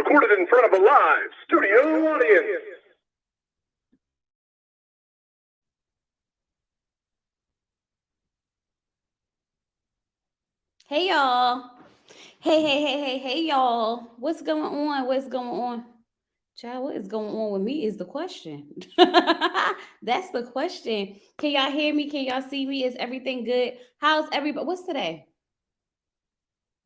recorded in front of a live studio audience. Hey y'all. Hey y'all. What's going on? What's going on? Child, what is going on with me is the question. That's the question. Can y'all hear me? Can y'all see me? Is everything good? How's everybody? What's today?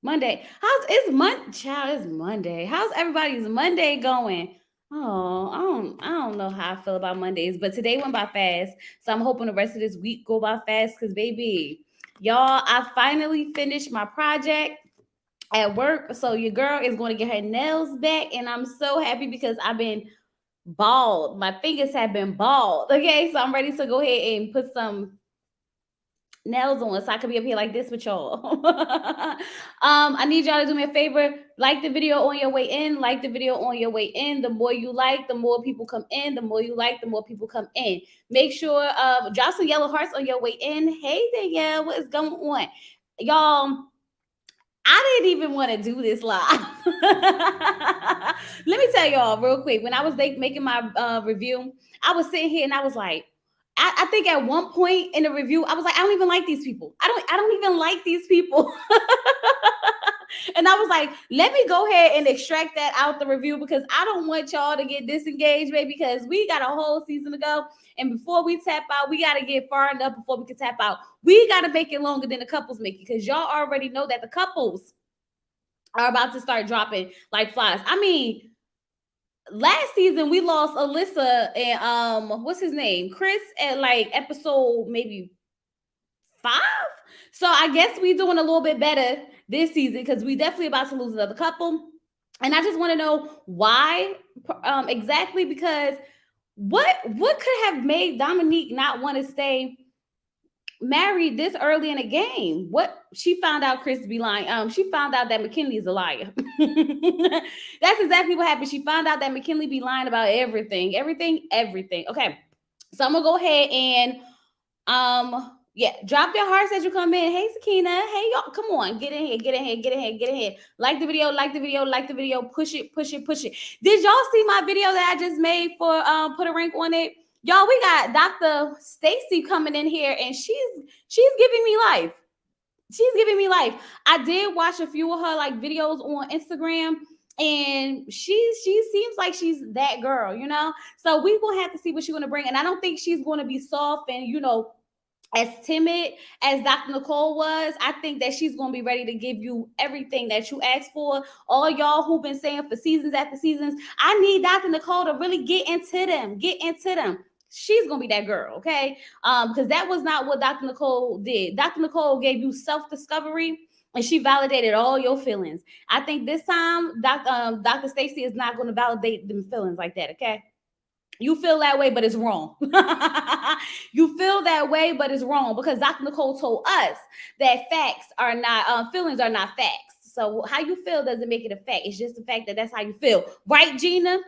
Monday. Child, it's Monday. How's everybody's Monday going? Oh, I don't know how I feel about Mondays, but today went by fast. So I'm hoping the rest of this week go by fast because baby, y'all, I finally finished my project at work. So your girl is going to get her nails back, and I'm so happy because I've been bald. My fingers have been bald. Okay, so I'm ready to go ahead and put some nails on so I could be up here like this with y'all. I need y'all to do me a favor. Like the video on your way in. Like the video on your way in. The more you like, the more people come in. The more you like, the more people come in. Make sure drop some yellow hearts on your way in. Hey Danielle, what is going on? Y'all, I didn't even want to do this live. Let me tell y'all real quick. When I was making my review, I was sitting here and I was like, I think at one point in the review, I was like, I don't even like these people. I don't even like these people. And I was like, let me go ahead and extract that out the review because I don't want y'all to get disengaged, baby, because we got a whole season to go. And before we tap out, we got to get far enough before we can tap out. We got to make it longer than the couples make it because y'all already know that the couples are about to start dropping like flies. I mean, last season we lost Alyssa and what's his name? Chris at like episode maybe 5. So I guess we doing a little bit better this season because we definitely about to lose another couple. And I just want to know why exactly because what could have made Dominique not want to stay married this early in the game? What she found out Chris be lying. She found out that McKinley is a liar. That's exactly what happened. She found out that McKinley be lying about everything. Okay. So I'm gonna go ahead and yeah, drop your hearts as you come in. Hey Sakina, hey y'all, come on, get in here. Like the video, push it. Did y'all see my video that I just made for put a rank on it? Y'all, we got Dr. Stacy coming in here and she's giving me life. I did watch a few of her like videos on Instagram and she seems like she's that girl, you know? So we will have to see what she's gonna bring. And I don't think she's gonna be soft and as timid as Dr. Nicole was. I think that she's going to be ready to give you everything that you asked for. All y'all who've been saying for seasons after seasons, I need Dr. Nicole to really get into them. She's going to be that girl, okay? Because that was not what Dr. Nicole did. Dr. Nicole gave you self-discovery and she validated all your feelings. I think this time Dr. Stacy is not going to validate them feelings like that, okay? You feel that way, but it's wrong. You feel that way, but it's wrong because Dr. Nicole told us that facts are not, feelings are not facts. So how you feel doesn't make it a fact. It's just the fact that that's how you feel. Right, Gina?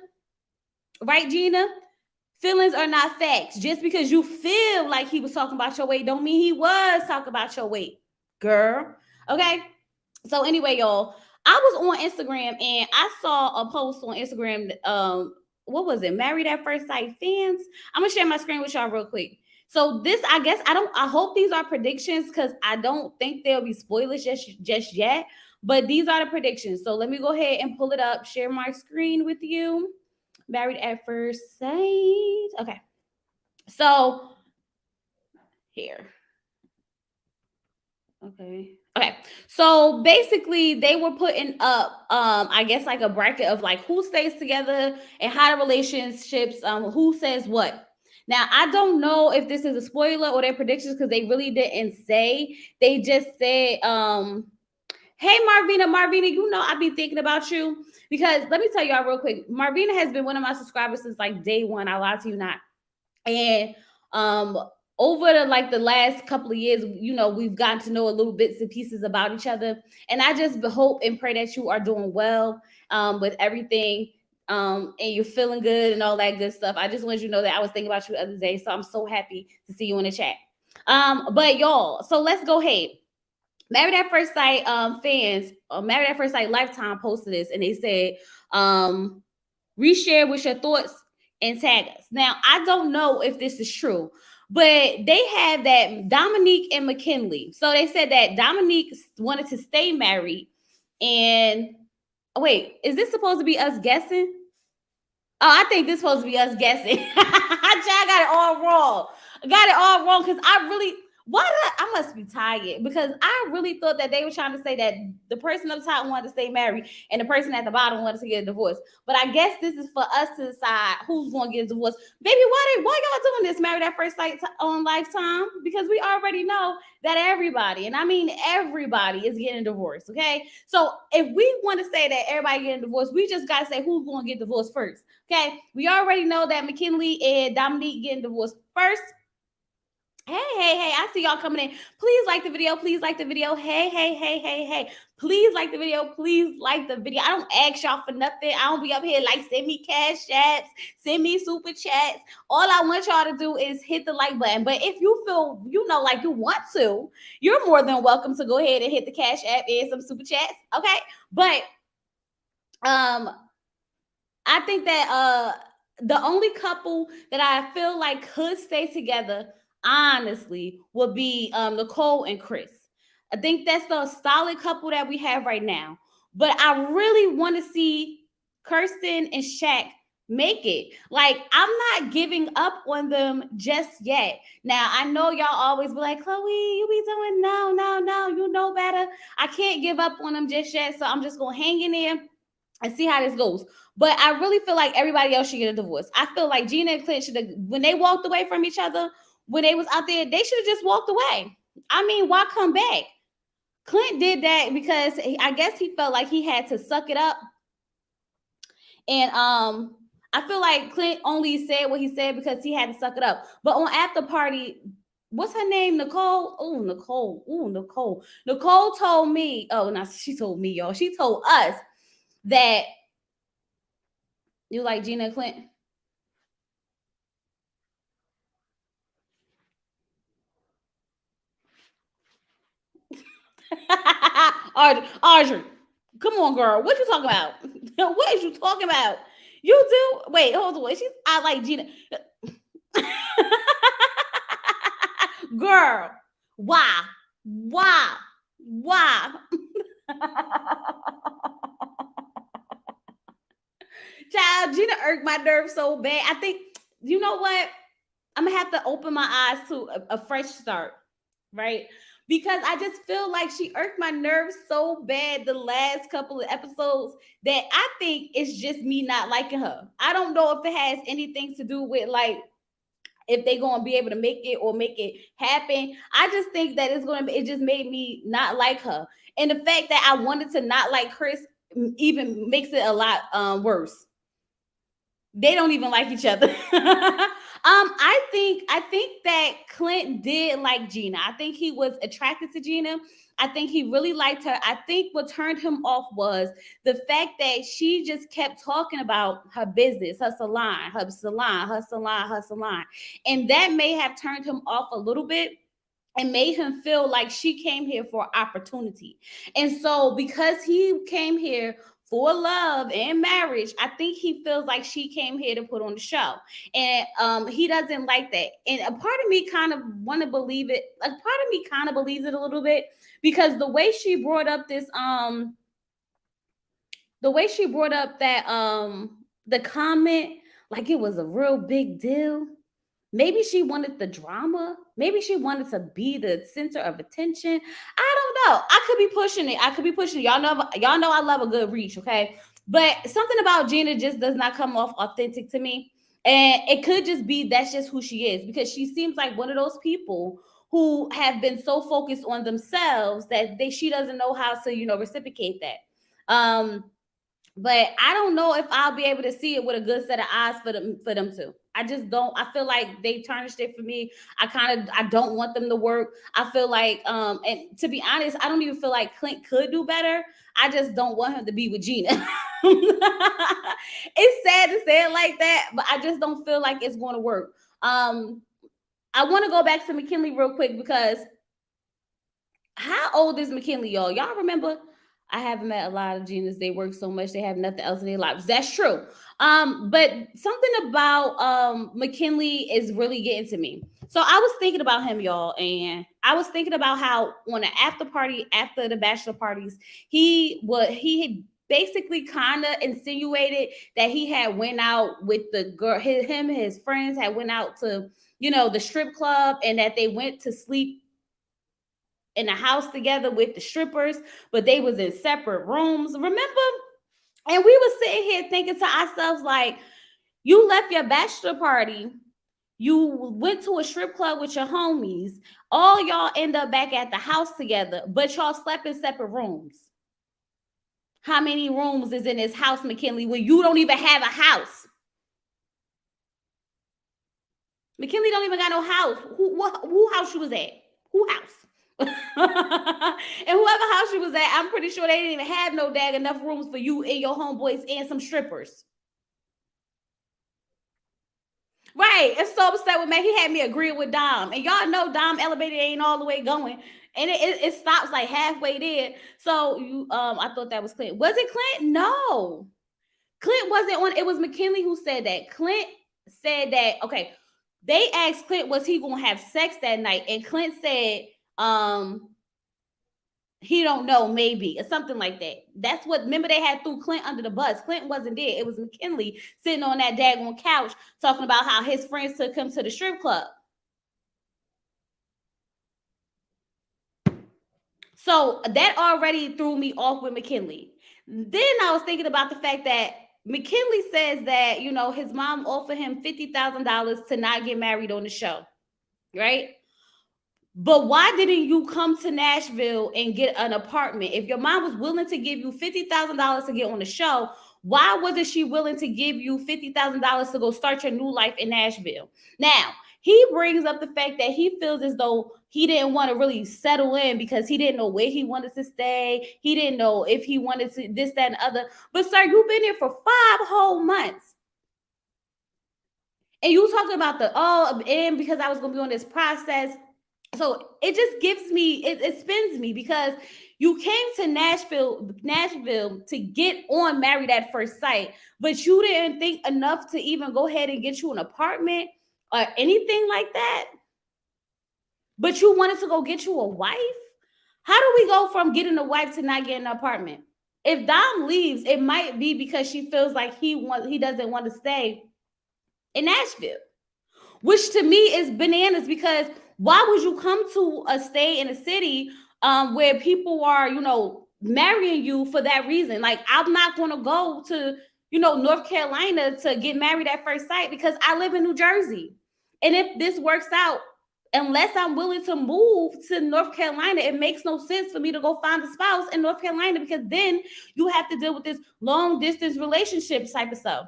Feelings are not facts. Just because you feel like he was talking about your weight don't mean he was talking about your weight, girl. Okay? So anyway, y'all, I was on Instagram and I saw a post on Instagram what was it? Married at First Sight fans. I'm gonna share my screen with y'all real quick. So this, I hope these are predictions because I don't think they'll be spoilers just yet. But these are the predictions. So let me go ahead and pull it up, share my screen with you. Married at First Sight. Okay. So here. Okay. So basically they were putting up I guess like a bracket of like who stays together and how the relationships who says what. Now I don't know if this is a spoiler or their predictions because they really didn't say. They just said hey Marvina, you know I've been thinking about you because let me tell y'all real quick. Marvina has been one of my subscribers since like day one. I lie to you not. And over the last couple of years, we've gotten to know a little bits and pieces about each other. And I just hope and pray that you are doing well with everything and you're feeling good and all that good stuff. I just want you to know that I was thinking about you the other day. So I'm so happy to see you in the chat. But y'all, so let's go ahead. Married at First Sight fans, Married at First Sight Lifetime posted this, and they said, reshare with your thoughts and tag us. Now, I don't know if this is true, but they have that Dominique and McKinley. So they said that Dominique wanted to stay married, and wait, is this supposed to be us guessing? Oh, I think this is supposed to be us guessing. I got it all wrong. I got it all wrong because I must be tired because I really thought that they were trying to say that the person up top wanted to stay married and the person at the bottom wanted to get a divorce. But I guess this is for us to decide who's going to get a divorce. Baby, why y'all doing this Married at First Sight on Lifetime? Because we already know that everybody, and I mean everybody, is getting divorced. Okay, so if we want to say that everybody getting divorced, we just got to say who's going to get divorced first. Okay, we already know that McKinley and Dominique getting divorced first. Hey, I see y'all coming in. Please like the video. Please like the video. Hey. Please like the video. Please like the video. I don't ask y'all for nothing. I don't be up here like send me cash apps, send me super chats. All I want y'all to do is hit the like button. But if you feel, like you want to, you're more than welcome to go ahead and hit the cash app and some super chats. Okay. But I think that the only couple that I feel like could stay together, honestly, would be Nicole and Chris. I think that's the solid couple that we have right now. But I really want to see Kirsten and Shaq make it. Like, I'm not giving up on them just yet. Now, I know y'all always be like, Chloe, you be doing no, you know better. I can't give up on them just yet. So I'm just going to hang in there and see how this goes. But I really feel like everybody else should get a divorce. I feel like Gina and Clint should have, when they walked away from each other, when they was out there, they should have just walked away. I mean, why come back? Clint did that because I guess he felt like he had to suck it up. And I feel like Clint only said what he said because he had to suck it up. But on After Party, what's her name? Nicole. Nicole told me. Oh, no, she told me, y'all. She told us that you like Gina and Clint. Audrey, come on, girl. What you talking about? What is you talking about? You do? Wait, hold on. I like Gina. Girl, why? Child, Gina irked my nerves so bad. I think, you know what? I'm gonna have to open my eyes to a fresh start, right? Because I just feel like she irked my nerves so bad the last couple of episodes that I think it's just me not liking her. I don't know if it has anything to do with like if they gonna be able to make it or make it happen. I just think that it just made me not like her. And the fact that I wanted to not like Chris even makes it a lot worse. They don't even like each other. I think that Clint did like Gina. I think he was attracted to Gina. I think he really liked her. I think what turned him off was the fact that she just kept talking about her business, her salon. And that may have turned him off a little bit and made him feel like she came here for opportunity. And so because he came here for love and marriage, I think he feels like she came here to put on the show. And he doesn't like that. And a part of me kind of want to believe it. A part of me kind of believes it a little bit because the way she brought up the comment, like it was a real big deal. Maybe she wanted the drama. Maybe she wanted to be the center of attention. I don't know. I could be pushing it. Y'all know I love a good reach, okay? But something about Gina just does not come off authentic to me. And it could just be that's just who she is because she seems like one of those people who have been so focused on themselves that she doesn't know how to, reciprocate that. But I don't know if I'll be able to see it with a good set of eyes for them too. I just don't. I feel like they tarnished it for me. I don't want them to work. I feel like, and to be honest, I don't even feel like Clint could do better. I just don't want him to be with Gina. It's sad to say it like that, but I just don't feel like it's going to work. I want to go back to McKinley real quick because How old is McKinley, y'all? Y'all remember? I haven't met a lot of Ginas. They work so much, they have nothing else in their lives. That's true. But something about McKinley is really getting to me. So I was thinking about him, y'all, and I was thinking about how on an after party after the bachelor parties, he had basically kind of insinuated that he had went out with the girl, him and his friends had went out to, the strip club, and that they went to sleep in a house together with the strippers, but they was in separate rooms. Remember? And we was sitting here thinking to ourselves, like, you left your bachelor party, you went to a strip club with your homies, all y'all end up back at the house together, but y'all slept in separate rooms. How many rooms is in this house, McKinley, when you don't even have a house? McKinley don't even got no house. Who house you was at? Who house? And whoever house you was at, I'm pretty sure they didn't even have no dag enough rooms for you and your homeboys and some strippers. Right. And so upset with me. He had me agreeing with Dom. And y'all know Dom elevator ain't all the way going. And it stops like halfway there. So I thought that was Clint. Was it Clint? No. Clint wasn't on. It was McKinley who said that. Clint said that, okay, they asked Clint, was he gonna have sex that night? And Clint said, he don't know, maybe, or something like that. That's what, remember they had threw Clint under the bus. Clint wasn't there. It was McKinley sitting on that daggone couch talking about how his friends took him to the strip club. So that already threw me off with McKinley. Then I was thinking about the fact that McKinley says that, his mom offered him $50,000 to not get married on the show, right? But why didn't you come to Nashville and get an apartment? If your mom was willing to give you $50,000 to get on the show, why wasn't she willing to give you $50,000 to go start your new life in Nashville? Now, he brings up the fact that he feels as though he didn't want to really settle in because he didn't know where he wanted to stay. He didn't know if he wanted to this, that, and other. But sir, you've been here for 5 whole months. And you talking about and because I was going to be on this process. So it just gives me, it spins me, because you came to Nashville to get on Married at First Sight, but you didn't think enough to even go ahead and get you an apartment or anything like that. But you wanted to go get you a wife? How do we go from getting a wife to not getting an apartment? If Dom leaves, it might be because she feels like he doesn't want to stay in Nashville, which to me is bananas, because why would you come to stay in a city where people are, marrying you for that reason? Like, I'm not going to go to, North Carolina to get married at first sight because I live in New Jersey. And if this works out, unless I'm willing to move to North Carolina, it makes no sense for me to go find a spouse in North Carolina, because then you have to deal with this long distance relationship type of stuff.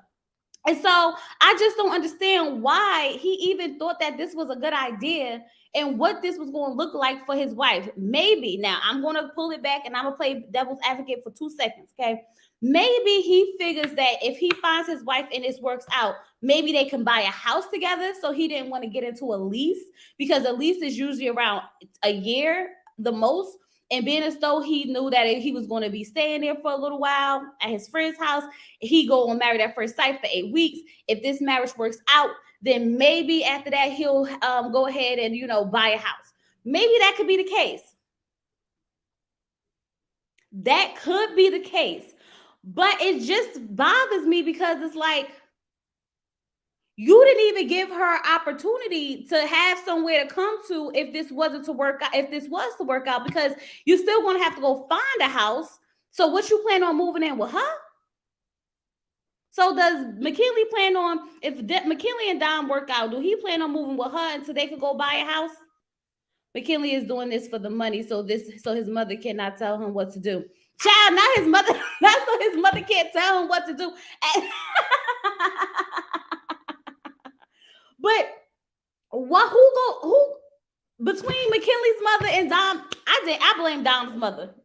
And so I just don't understand why he even thought that this was a good idea and what this was going to look like for his wife. Maybe, now I'm going to pull it back and I'm going to play devil's advocate for 2 seconds, okay? Maybe he figures that if he finds his wife and this works out, maybe they can buy a house together. So he didn't want to get into a lease, because a lease is usually around a year the most. And being as though he knew that he was going to be staying there for a little while at his friend's house, he go on Married at First Sight for 8 weeks. If this marriage works out, then maybe after that he'll go ahead and buy a house. Maybe that could be the case. That could be the case. But it just bothers me, because it's like, you didn't even give her opportunity to have somewhere to come to if this wasn't to work out, if this was to work out, because you still going to have to go find a house. So what you plan on moving in with her? So does McKinley plan on, if McKinley and Dom work out, do he plan on moving with her until they could go buy a house? McKinley is doing this for the money, so his mother cannot tell him what to do. Child, not his mother. That's so his mother can't tell him what to do. But who between McKinley's mother and Dom? I blame Dom's mother.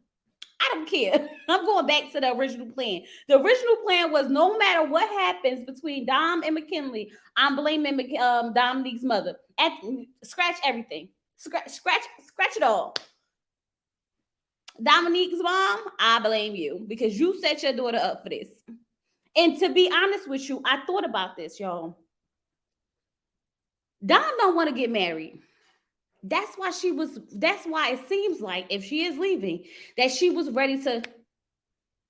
I don't care. I'm going back to the original plan. The original plan was, no matter what happens between Dom and McKinley, I'm blaming Dominique's mother. Scratch everything. Scratch it all. Dominique's mom, I blame you because you set your daughter up for this. And to be honest with you, I thought about this, y'all. Dom don't want to get married. That's why it seems like if she is leaving, that she was ready to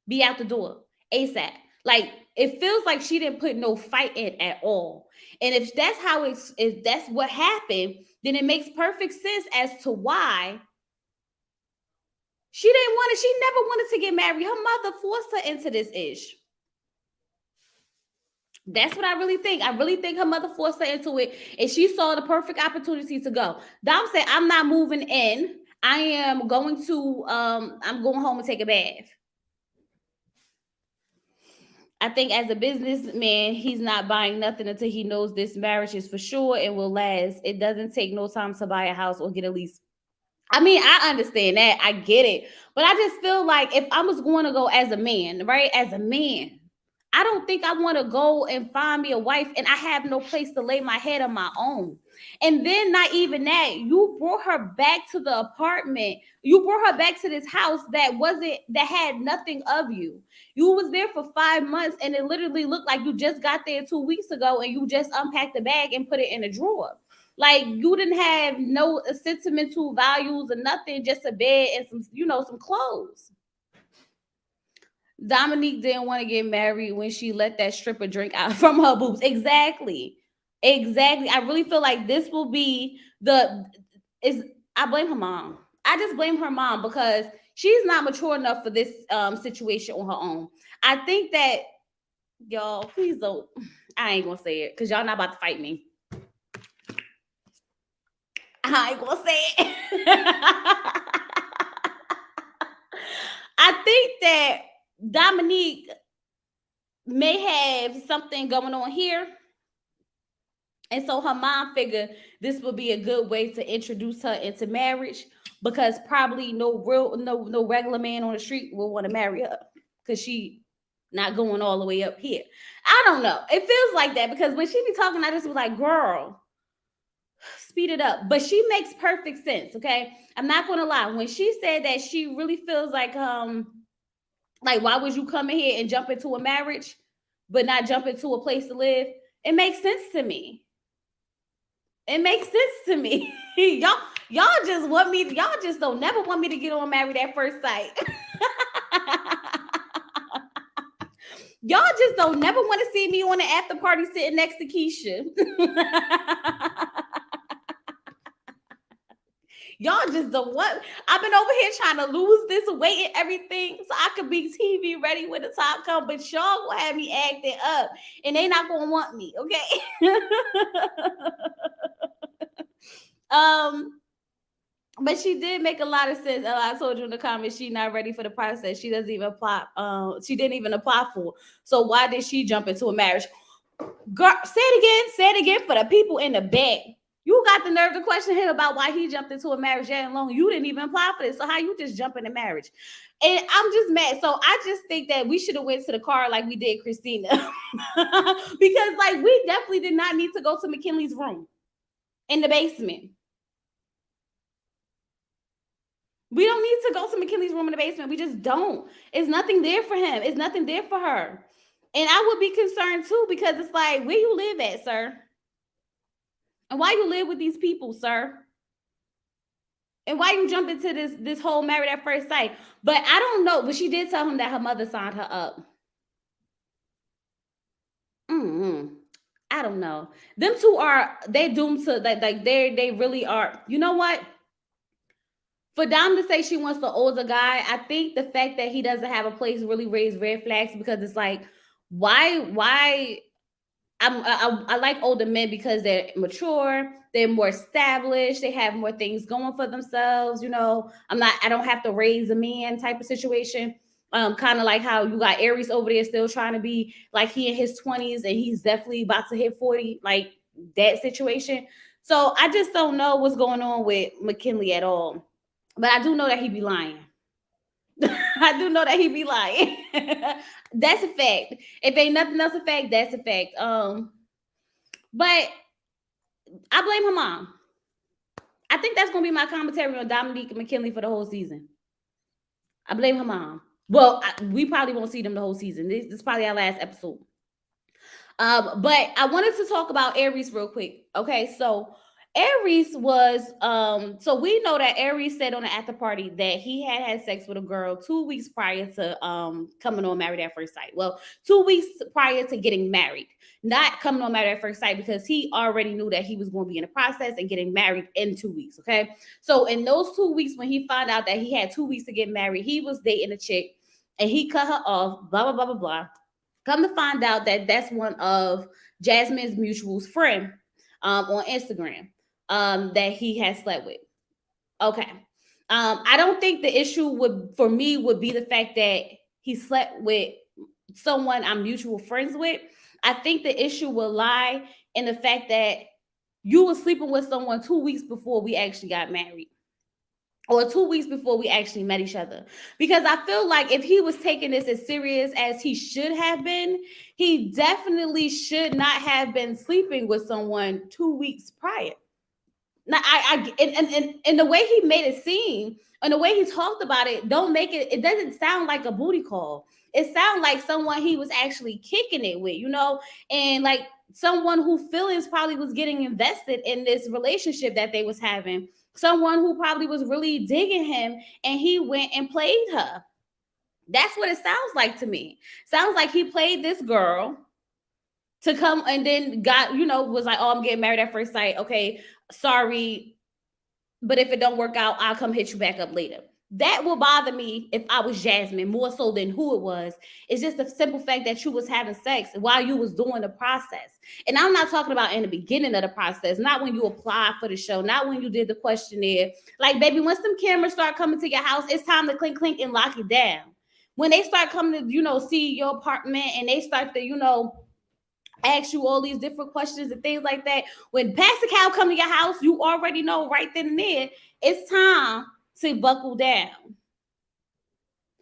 be out the door ASAP. Like it feels like she didn't put no fight in at all. And if that's if that's what happened, then it makes perfect sense as to why she never wanted to get married. Her mother forced her into this ish. That's what I really think. I really think her mother forced her into it, and she saw the perfect opportunity to go. Dom said, "I'm not moving in. I am going to. I'm going home and take a bath." I think as a businessman, he's not buying nothing until he knows this marriage is for sure and will last. It doesn't take no time to buy a house or get a lease. I mean, I understand that. I get it. But I just feel like if I was going to go as a man, right? As a man, I don't think I want to go and find me a wife and I have no place to lay my head on my own. And then not even that, you brought her back to the apartment. You brought her back to this house that had nothing of you. You was there for 5 months and it literally looked like you just got there 2 weeks ago and you just unpacked the bag and put it in a drawer. Like you didn't have no sentimental values or nothing, just a bed and some clothes. Dominique didn't want to get married when she let that stripper drink out from her boobs. Exactly. I really feel like this will be I blame her mom. I just blame her mom because she's not mature enough for this situation on her own. I think that y'all, please don't. I ain't gonna say it because y'all not about to fight me. I ain't gonna say it. I think that Dominique may have something going on here. And so her mom figured this would be a good way to introduce her into marriage because probably no regular man on the street will want to marry her because she not going all the way up here. I don't know. It feels like that because when she be talking, I just was like, girl, speed it up. But she makes perfect sense, okay? I'm not going to lie. When she said that she really feels like why would you come in here and jump into a marriage but not jump into a place to live? It makes sense to me. It makes sense to me. y'all just don't never want me to get on Married at First Sight. Y'all just don't never want to see me on the after party sitting next to Keisha. Y'all just don't want. I've been over here trying to lose this weight and everything so I could be TV ready when the time comes. But y'all gonna have me acting up, and they not gonna want me, okay? But she did make a lot of sense. I told you in the comments she's not ready for the process. She doesn't even apply. She didn't even apply for. So why did she jump into a marriage? Girl, say it again for the people in the back. You got the nerve to question him about why he jumped into a marriage that long. You didn't even apply for this. So how you just jump into marriage? And I'm just mad. So I just think that we should have went to the car like we did Christina. Because like we definitely did not need to go to McKinley's room in the basement. We don't need to go to McKinley's room in the basement. We just don't. It's nothing there for him. It's nothing there for her. And I would be concerned too because it's like, where you live at, sir? And why you live with these people, sir? And why you jump into this whole Married at First Sight? But I don't know. But she did tell him that her mother signed her up. I don't know. Them two they doomed to like they really are. You know what? For Dom to say she wants the older guy, I think the fact that he doesn't have a place really raised red flags because it's like, why? I like older men because they're mature, they're more established, they have more things going for themselves. You know, I don't have to raise a man type of situation. Kind of like how you got Aries over there still trying to be like he in his 20s and he's definitely about to hit 40, like that situation. So I just don't know what's going on with McKinley at all. But I do know that he be lying. I do know that he be lying. That's a fact. If ain't nothing else a fact, that's a fact. But I blame her mom. I think that's gonna be my commentary on Dominique and McKinley for the whole season. I blame her mom. Well, we probably won't see them the whole season. This is probably our last episode. But I wanted to talk about Aries real quick. Okay, so Aries was so we know that Aries said on the after party that he had sex with a girl 2 weeks prior to coming on Married at First Sight. Well, 2 weeks prior to getting married, not coming on Married at First Sight, because he already knew that he was going to be in the process and getting married in 2 weeks. Okay, so in those 2 weeks, when he found out that he had 2 weeks to get married, he was dating a chick and he cut her off. Blah blah blah blah blah. Come to find out that that's one of Jasmine's mutual's friend on Instagram that he has slept with. Okay. I don't think the issue for me would be the fact that he slept with someone I'm mutual friends with. I think the issue will lie in the fact that you were sleeping with someone 2 weeks before we actually got married, or 2 weeks before we actually met each other. Because I feel like if he was taking this as serious as he should have been, he definitely should not have been sleeping with someone 2 weeks prior. Now, and the way he made it seem and the way he talked about it, don't make it, it doesn't sound like a booty call. It sounds like someone he was actually kicking it with, and like someone who feelings probably was getting invested in this relationship that they was having. Someone who probably was really digging him and he went and played her. That's what it sounds like to me. Sounds like he played this girl to come and then was like, oh, I'm getting married at first sight. Okay, sorry, but if it don't work out, I'll come hit you back up later. That will bother me if I was Jasmine, more so than who it was. It's just the simple fact that you was having sex while you was doing the process. And I'm not talking about in the beginning of the process, not when you applied for the show, not when you did the questionnaire. Like, baby, once some cameras start coming to your house, it's time to clink, clink, and lock it down. When they start coming to, see your apartment and they start to, ask you all these different questions and things like that. When Pastor Cal come to your house, you already know right then and there, it's time to buckle down.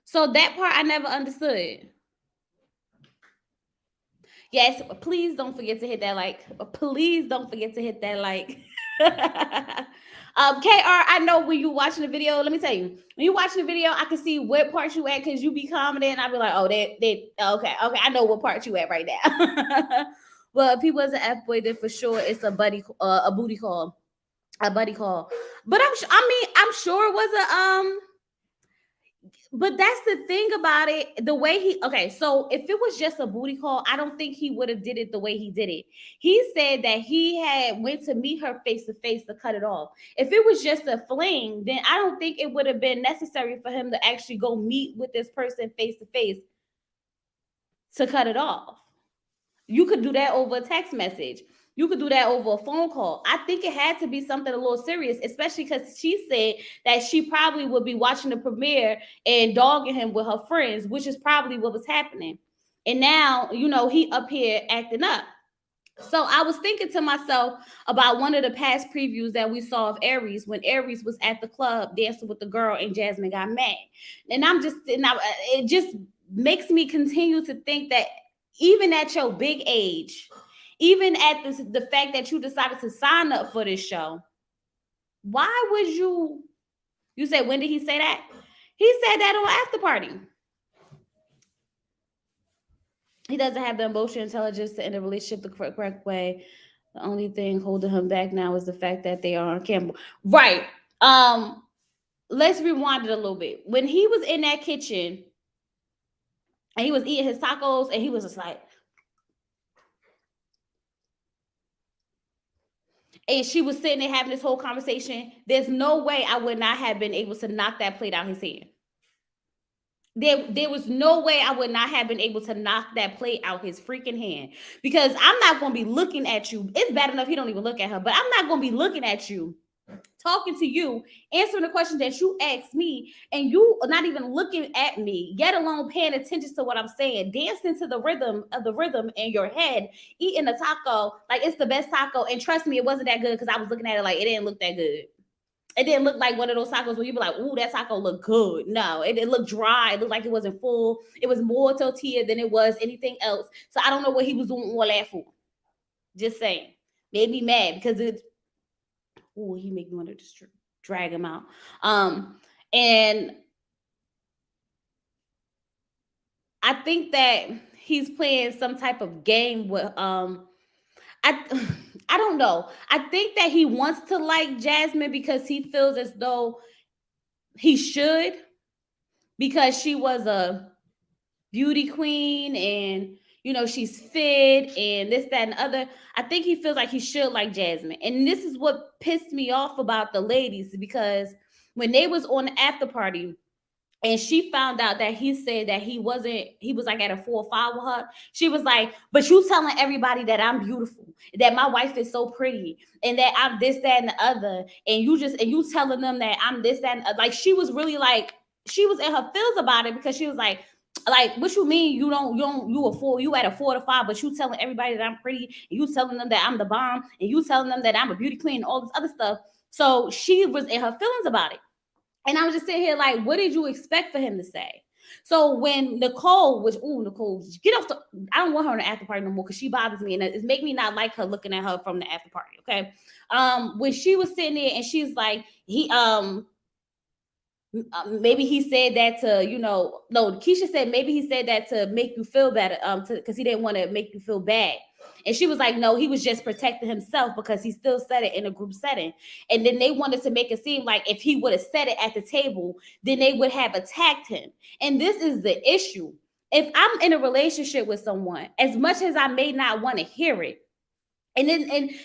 So that part I never understood. Yes, please don't forget to hit that like. Please don't forget to hit that like. KR, I know when you watching the video, let me tell you, when you watching the video, I can see what part you at because you be commenting. And I be like, oh, okay, I know what part you at right now. Well, if he was an F boy, then for sure it's a booty call, a buddy call. But I'm sure it was a But that's the thing about it. The way so if it was just a booty call, I don't think he would have did it the way he did it. He said that he had went to meet her face to face to cut it off. If it was just a fling, then I don't think it would have been necessary for him to actually go meet with this person face to face to cut it off. You could do that over a text message. You could do that over a phone call. I think it had to be something a little serious, especially because she said that she probably would be watching the premiere and dogging him with her friends, which is probably what was happening. And now, he up here acting up. So I was thinking to myself about one of the past previews that we saw of Aries when Aries was at the club dancing with the girl and Jasmine got mad. And it just makes me continue to think that even at your big age, even at the fact that you decided to sign up for this show, why would you said, when did he say that? He said that on after party. He doesn't have the emotional intelligence to end a relationship the correct way. The only thing holding him back now is the fact that they are on camera. Right. Let's rewind it a little bit. When he was in that kitchen and he was eating his tacos and he was just like, and she was sitting there having this whole conversation, there's no way I would not have been able to knock that plate out his hand. There was no way I would not have been able to knock that plate out his freaking hand, because I'm not going to be looking at you. It's bad enough he don't even look at her, but I'm not going to be looking at you, talking to you, answering the questions that you asked me, and you are not even looking at me, yet alone paying attention to what I'm saying, dancing to the rhythm in your head, eating a taco like it's the best taco. And trust me, it wasn't that good because I was looking at it like it didn't look that good. It didn't look like one of those tacos where you be like, ooh, that taco look good. No, it looked dry. It looked like it wasn't full. It was more tortilla than it was anything else. So I don't know what he was doing all that for. Just saying. Made me mad because he made me want to just drag him out. And I think that he's playing some type of game with I I don't know. I think that he wants to like Jasmine because he feels as though he should, because she was a beauty queen and she's fit and this, that, and the other. I think he feels like he should like Jasmine. And this is what pissed me off about the ladies, because when they was on the after party and she found out that he said that he was like at a 4 or 5 with her, she was like, but you telling everybody that I'm beautiful, that my wife is so pretty, and that I'm this, that, and the other, and you telling them that I'm this, that, and like, she was really like, she was in her feels about it, because she was like, what you mean you at a 4 to 5, but you telling everybody that I'm pretty, and you telling them that I'm the bomb, and you telling them that I'm a beauty queen and all this other stuff. So she was in her feelings about it. And I was just sitting here like, what did you expect for him to say? So when Nicole, get off the, I don't want her in the after party no more, because she bothers me and it's making me not like her looking at her from the after party. Okay. When she was sitting there and she's like, maybe he said that to, no, Keisha said maybe he said that to make you feel better, because he didn't want to make you feel bad. And she was like, no, he was just protecting himself, because he still said it in a group setting. And then they wanted to make it seem like if he would have said it at the table, then they would have attacked him. And this is the issue. If I'm in a relationship with someone, as much as I may not want to hear it, and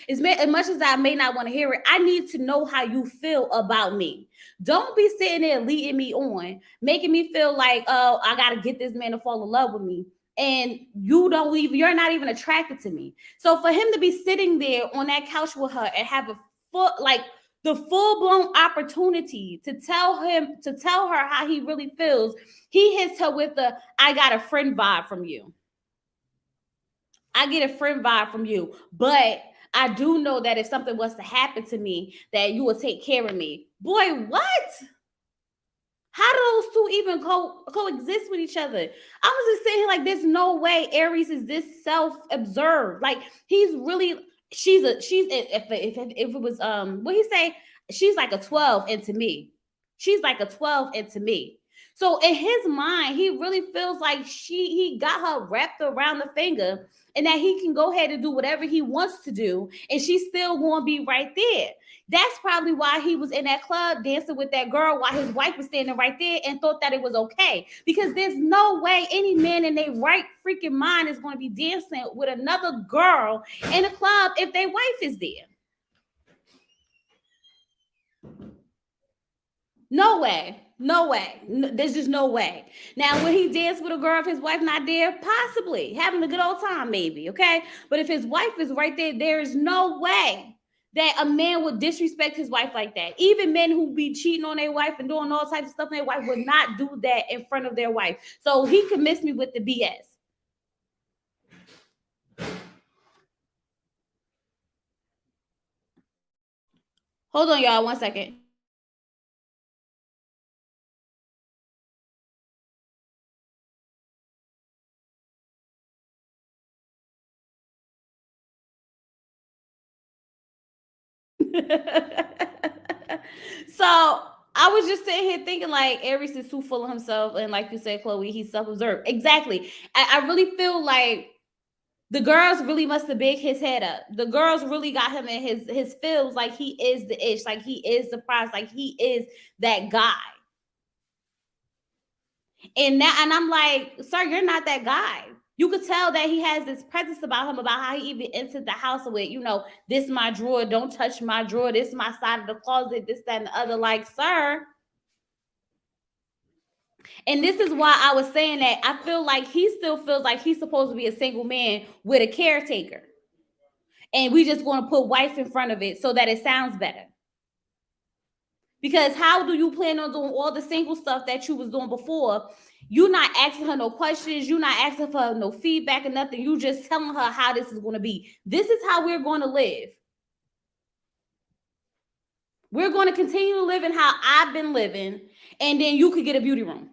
as much as I may not want to hear it, I need to know how you feel about me. Don't be sitting there leading me on, making me feel like, oh, I got to get this man to fall in love with me. And you're not even attracted to me. So for him to be sitting there on that couch with her and have the full-blown opportunity to tell her how he really feels, he hits her with the, I got a friend vibe from you. I get a friend vibe from you, but I do know that if something was to happen to me, that you will take care of me. Boy, what? How do those two even coexist with each other? I was just saying, like, there's no way Aries is this self-observed. Like, he's really, if it was, what he say? She's like a 12 into me. She's like a 12 into me. So in his mind, he really feels like he got her wrapped around the finger, and that he can go ahead and do whatever he wants to do, and she's still going to be right there. That's probably why he was in that club dancing with that girl while his wife was standing right there and thought that it was okay. Because there's no way any man in their right freaking mind is going to be dancing with another girl in a club if their wife is there. No way. No way. There's just no way. Now, when he danced with a girl, if his wife not there, possibly having a good old time, maybe. Okay. But if his wife is right there, there is no way that a man would disrespect his wife like that. Even men who be cheating on their wife and doing all types of stuff on their wife would not do that in front of their wife. So he can miss me with the BS. Hold on, y'all. 1 second. So I was just sitting here thinking, like, Aries is too full of himself, and like you said, Chloe, he's self-observed. Exactly. I really feel like the girls really must have big his head up. The girls really got him in his feels, like he is the ish, like he is the prize, like he is that guy. And I'm like, sir, you're not that guy. You could tell that he has this presence about him, about how he even entered the house with, this my drawer, don't touch my drawer, this my side of the closet, this, that, and the other. Like, sir. And this is why I was saying that I feel like he still feels like he's supposed to be a single man with a caretaker. And we just want to put wife in front of it so that it sounds better. Because how do you plan on doing all the single stuff that you was doing before? You're not asking her no questions. You're not asking for no feedback or nothing. You just telling her how this is going to be. This is how we're going to live. We're going to continue to live in how I've been living. And then you could get a beauty room.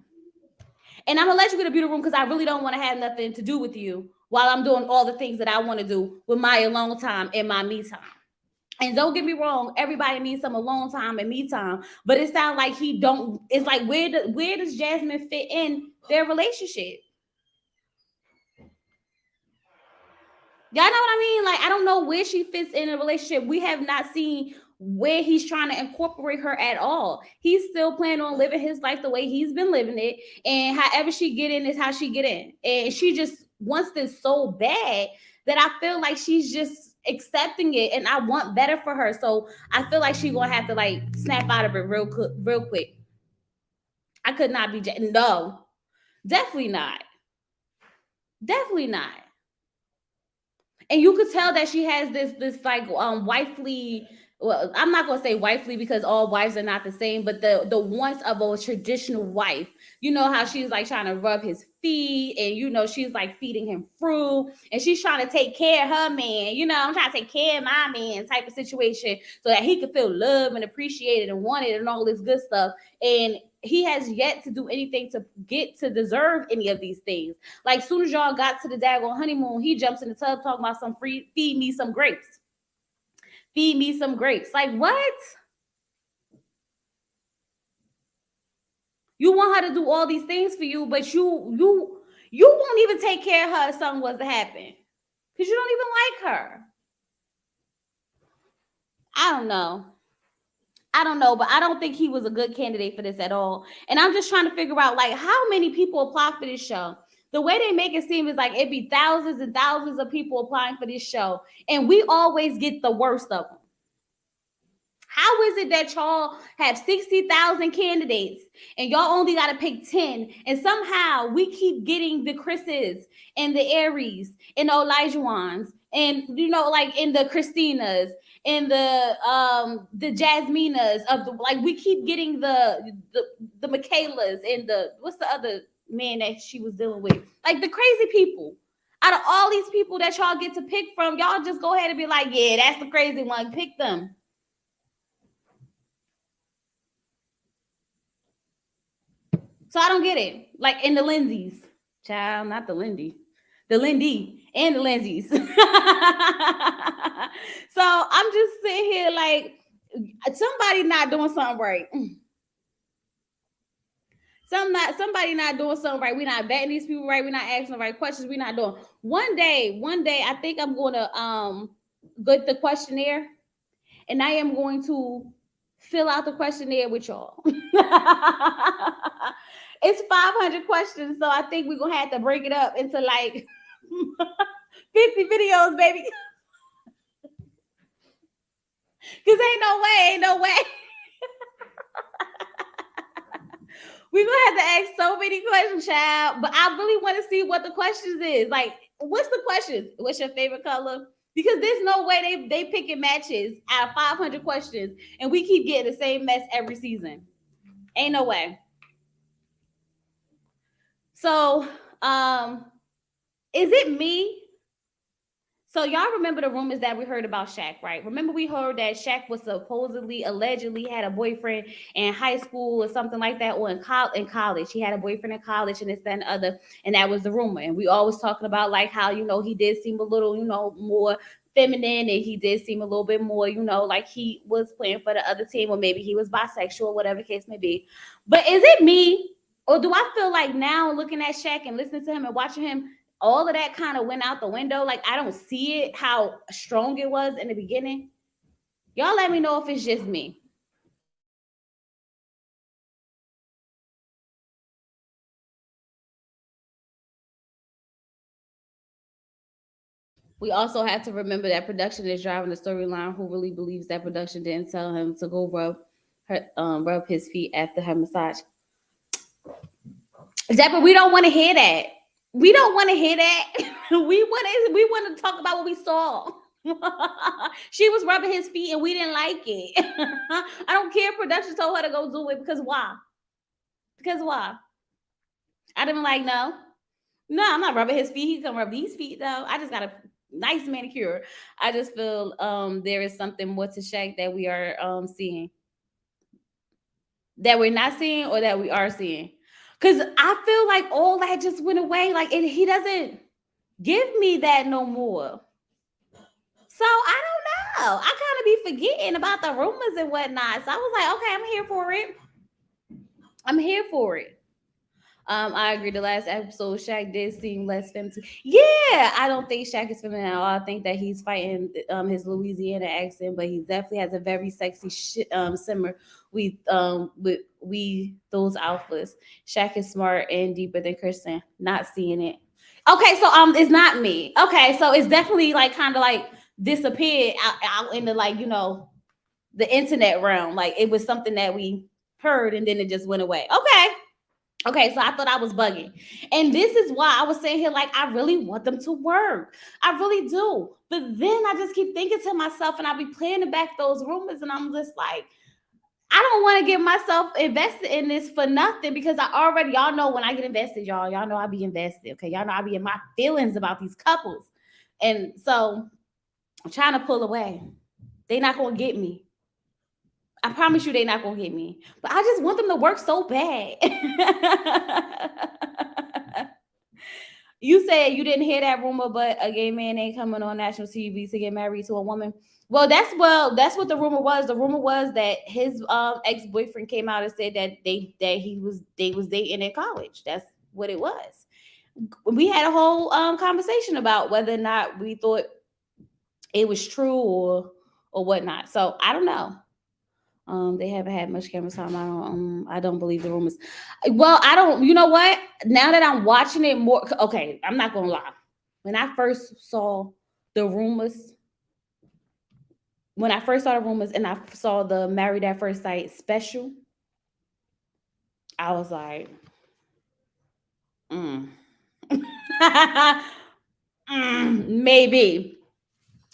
And I'm going to let you get a beauty room because I really don't want to have nothing to do with you while I'm doing all the things that I want to do with my alone time and my me time. And don't get me wrong, everybody needs some alone time and me time, but it sounds like he don't. It's like, where does Jasmine fit in their relationship? Y'all know what I mean? Like, I don't know where she fits in a relationship. We have not seen where he's trying to incorporate her at all. He's still planning on living his life the way he's been living it. And however she get in is how she get in. And she just wants this so bad that I feel like she's just accepting it. And I want better for her. So I feel like she's going to have to like snap out of it real quick. I could not be, no, definitely not. Definitely not. And you could tell that she has this like wifely, well, I'm not gonna say wifely because all wives are not the same, but the wants of a traditional wife. You know how she's like trying to rub his feet, and you know she's like feeding him fruit, and she's trying to take care of her man. You know, I'm trying to take care of my man type of situation so that he could feel loved and appreciated and wanted and all this good stuff. And he has yet to do anything to get to deserve any of these things. Like, soon as y'all got to the daggone honeymoon, he jumps in the tub talking about some free, feed me some grapes. Feed me some grapes. Like, what? You want her to do all these things for you, but you won't even take care of her if something was to happen. Because you don't even like her. I don't know. But I don't think he was a good candidate for this at all. And I'm just trying to figure out, like, how many people apply for this show? The way they make it seem is like it'd be thousands and thousands of people applying for this show, and we always get the worst of them. How is it that y'all have 60,000 candidates and y'all only got to pick 10, and somehow we keep getting the Chris's and the Aries and the Elijahans and, you know, like, in the Christinas and the Jasminas of the, like, we keep getting the Michaelas and the, what's the other man that she was dealing with, like, the crazy people. Out of all these people that y'all get to pick from, y'all just go ahead and be like, yeah, that's the crazy one, pick them. So I don't get it. Like, in the Lindsays, child, not the Lindy, the Lindy and the Lindsays. So I'm just sitting here like, somebody not doing something right. Somebody not doing something right. We're not vetting these people right. We're not asking the right questions. We're not doing. One day, I think I'm gonna get the questionnaire, and I am going to fill out the questionnaire with y'all. It's 500 questions, so I think we're gonna have to break it up into like 50 videos, baby. Cause ain't no way. We're gonna have to ask so many questions, child. But I really want to see what the questions is. Like, what's the questions? What's your favorite color? Because there's no way they picking matches out of 500 questions, and we keep getting the same mess every season. Ain't no way. So, is it me? So y'all remember the rumors that we heard about Shaq, right? Remember we heard that Shaq was supposedly, allegedly had a boyfriend in high school or something like that, or in college. He had a boyfriend in college and this, that, and the other. And that was the rumor. And we always talking about like how, you know, he did seem a little, you know, more feminine, and he did seem a little bit more, you know, like he was playing for the other team, or maybe he was bisexual, whatever the case may be. But is it me? Or do I feel like now looking at Shaq and listening to him and watching him, all of that kind of went out the window? Like, I don't see it, how strong it was in the beginning. Y'all let me know if it's just me. We also have to remember that production is driving the storyline. Who really believes that production didn't tell him to go rub his feet after her massage? But we don't want to hear that. We don't want to hear that. We want to talk about what we saw. She was rubbing his feet and we didn't like it. I don't care. Production told her to go do it because why? Because why? I didn't like, no. No, I'm not rubbing his feet. He can rub these feet though. I just got a nice manicure. I just feel there is something more to Shaq that we are seeing. That we're not seeing, or that we are seeing. Because I feel like all that just went away. Like, he doesn't give me that no more. So I don't know. I kind of be forgetting about the rumors and whatnot. So I was like, okay, I'm here for it. I'm here for it. I agree. The last episode, Shaq did seem less feminine. Yeah, I don't think Shaq is feminine at all. I think that he's fighting his Louisiana accent, but he definitely has a very sexy simmer with we those alphas. Shaq is smart and deeper than Kristen. Not seeing it. Okay, so it's not me. Okay, so it's definitely like kind of like disappeared out into like the internet realm. Like it was something that we heard and then it just went away. Okay, so I thought I was bugging. And this is why I was saying here, like, I really want them to work. I really do. But then I just keep thinking to myself, and I be playing back those rumors, and I'm just like, I don't want to get myself invested in this for nothing because y'all know when I get invested, y'all know I be invested. Okay, y'all know I be in my feelings about these couples. And so I'm trying to pull away. They not going to get me. I promise you they're not going to get me. But I just want them to work so bad. You said you didn't hear that rumor, but a gay man ain't coming on national TV to get married to a woman. Well, that's what the rumor was. The rumor was that his ex-boyfriend came out and said that they was dating in college. That's what it was. We had a whole conversation about whether or not we thought it was true or whatnot. So I don't know. They haven't had much camera time. I don't believe the rumors. Well, I don't. You know what? Now that I'm watching it more, okay, I'm not gonna lie. When I first saw the rumors, and I saw the Married at First Sight special, I was like, maybe.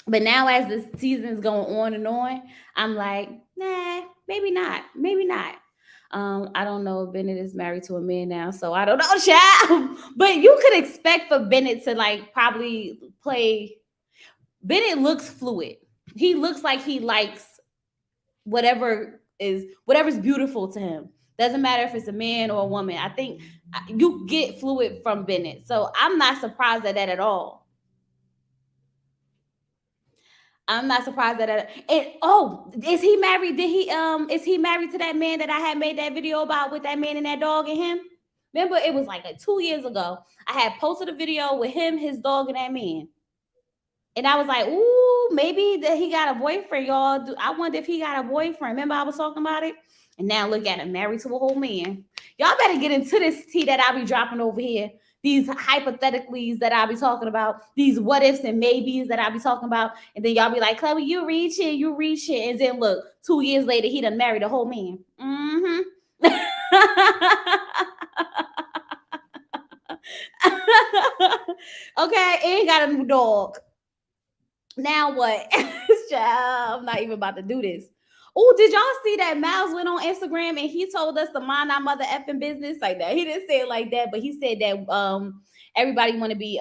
But now as the seasons going on and on, I'm like, nah, maybe not. Maybe not. I don't know if Bennett is married to a man now, so I don't know, child. But you could expect for Bennett to like probably play. Bennett looks fluid. He looks like he likes whatever's beautiful to him. Doesn't matter if it's a man or a woman. I think you get fluid from Bennett. So I'm not surprised at that at all. I'm not surprised at that. And is he married? Is he married to that man that I had made that video about with that man and that dog and him? Remember, it was like 2 years ago. I had posted a video with him, his dog, and that man. And I was like, ooh, maybe that he got a boyfriend, y'all. I wonder if he got a boyfriend. Remember I was talking about it? And now look at him, married to a whole man. Y'all better get into this tea that I'll be dropping over here. These hypotheticals that I'll be talking about, these what ifs and maybes that I'll be talking about, and then y'all be like, Chloe, you reach it, and then look, 2 years later, he done married a whole man. Okay, and got a new dog. Now what? Child, I'm not even about to do this. Oh, did y'all see that Miles went on Instagram and he told us to mind our mother effing business like that? He didn't say it like that, but he said that everybody want to be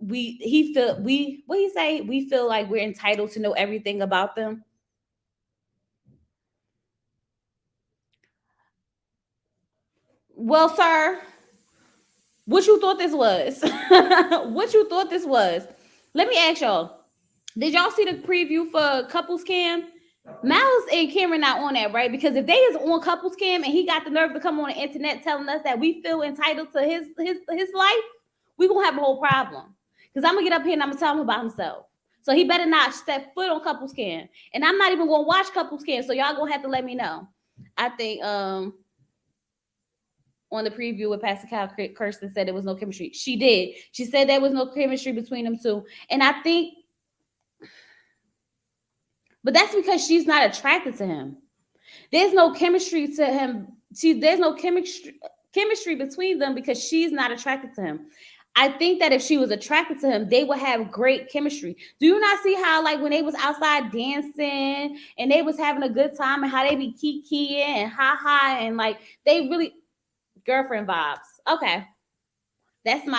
we feel like we're entitled to know everything about them. Well, sir, what you thought this was? What you thought this was? Let me ask y'all. Did y'all see the preview for Couples Cam? Miles and Cameron not on that, right? Because if they is on Couples Cam and he got the nerve to come on the internet telling us that we feel entitled to his life, we gonna have a whole problem. Because I'm gonna get up here and I'm gonna tell him about himself. So he better not step foot on Couples Cam. And I'm not even gonna watch Couples Cam, so y'all gonna have to let me know. I think on the preview with Pastor Kyle, Kirsten said there was no chemistry. She did. She said there was no chemistry between them two. And I think but that's because she's not attracted to him. There's no chemistry to him. There's no chemistry between them because she's not attracted to him. I think that if she was attracted to him, they would have great chemistry. Do you not see how, like, when they was outside dancing and they was having a good time and how they be kikiing and ha and like they really girlfriend vibes? Okay. That's the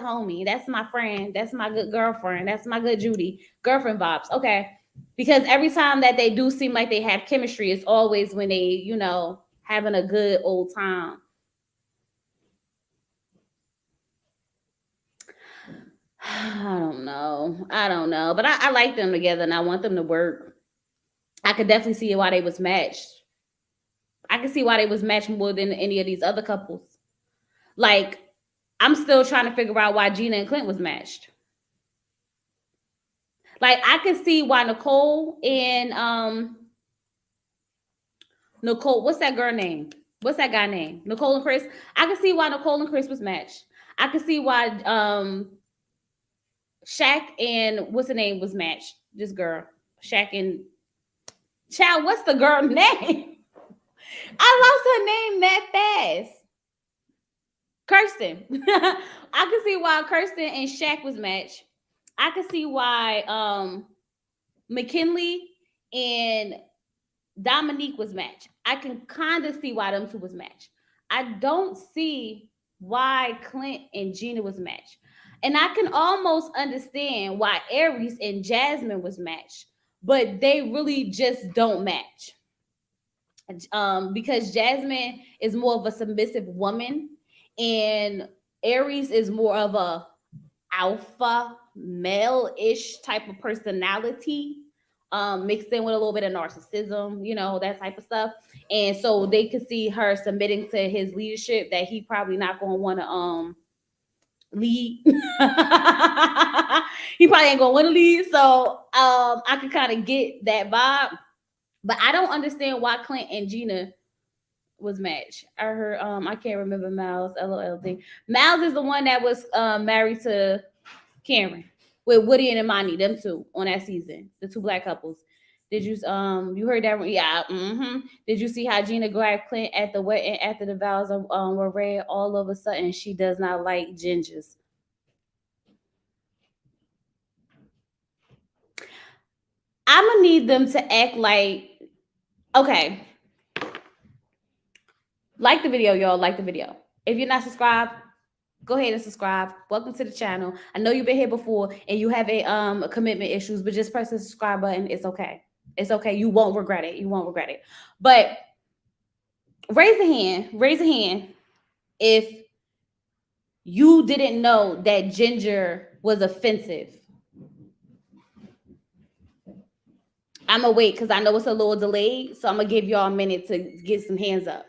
homie. That's my friend. That's my good girlfriend. That's my good Judy. Girlfriend vibes. Okay. Because every time that they do seem like they have chemistry, it's always when they, having a good old time. I don't know. But I like them together and I want them to work. I could definitely see why they was matched. I can see why they was matched more than any of these other couples. Like, I'm still trying to figure out why Gina and Clint was matched. Like, I can see why Nicole and Nicole, what's that girl name? What's that guy name? Nicole and Chris. I can see why Nicole and Chris was matched. I can see why Shaq and what's the name was matched. This girl. Shaq and Child, what's the girl name? I lost her name that fast. Kirsten. I can see why Kirsten and Shaq was matched. I can see why McKinley and Dominique was matched. I can kind of see why them two was matched. I don't see why Clint and Gina was matched. And I can almost understand why Aries and Jasmine was matched, but they really just don't match. Because Jasmine is more of a submissive woman and Aries is more of a alpha male-ish type of personality, mixed in with a little bit of narcissism, that type of stuff. And so they could see her submitting to his leadership that he probably not going to want to lead. He probably ain't going to want to lead. So I could kind of get that vibe. But I don't understand why Clint and Gina was matched. I heard I can't remember Miles, LOLD. Miles is the one that was married to Cameron with Woody and Imani, them two on that season, the two black couples. Did you you heard that? Yeah. Did you see how Gina grabbed Clint at the wedding after the vows were read? All of a sudden, she does not like gingers. I'm gonna need them to act like, okay. Like the video, y'all. Like the video. If you're not subscribed, go ahead and subscribe. Welcome to the channel. I know you've been here before and you have a commitment issues, but just press the subscribe button. It's okay. It's okay. You won't regret it. You won't regret it. But raise a hand. Raise a hand if you didn't know that ginger was offensive. I'm gonna wait because I know it's a little delayed, so I'm gonna give y'all a minute to get some hands up.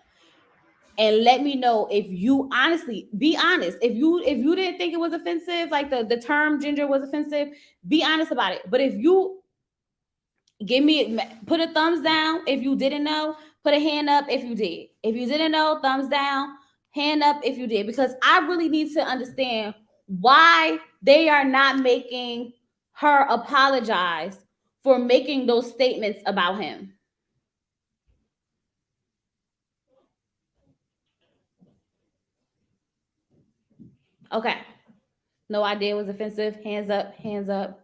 And let me know if you honestly, be honest. If you didn't think it was offensive, like the term ginger was offensive, be honest about it. But if you put a thumbs down if you didn't know, put a hand up if you did. If you didn't know, thumbs down, hand up if you did, because I really need to understand why they are not making her apologize for making those statements about him. Okay. No idea was offensive. Hands up, hands up.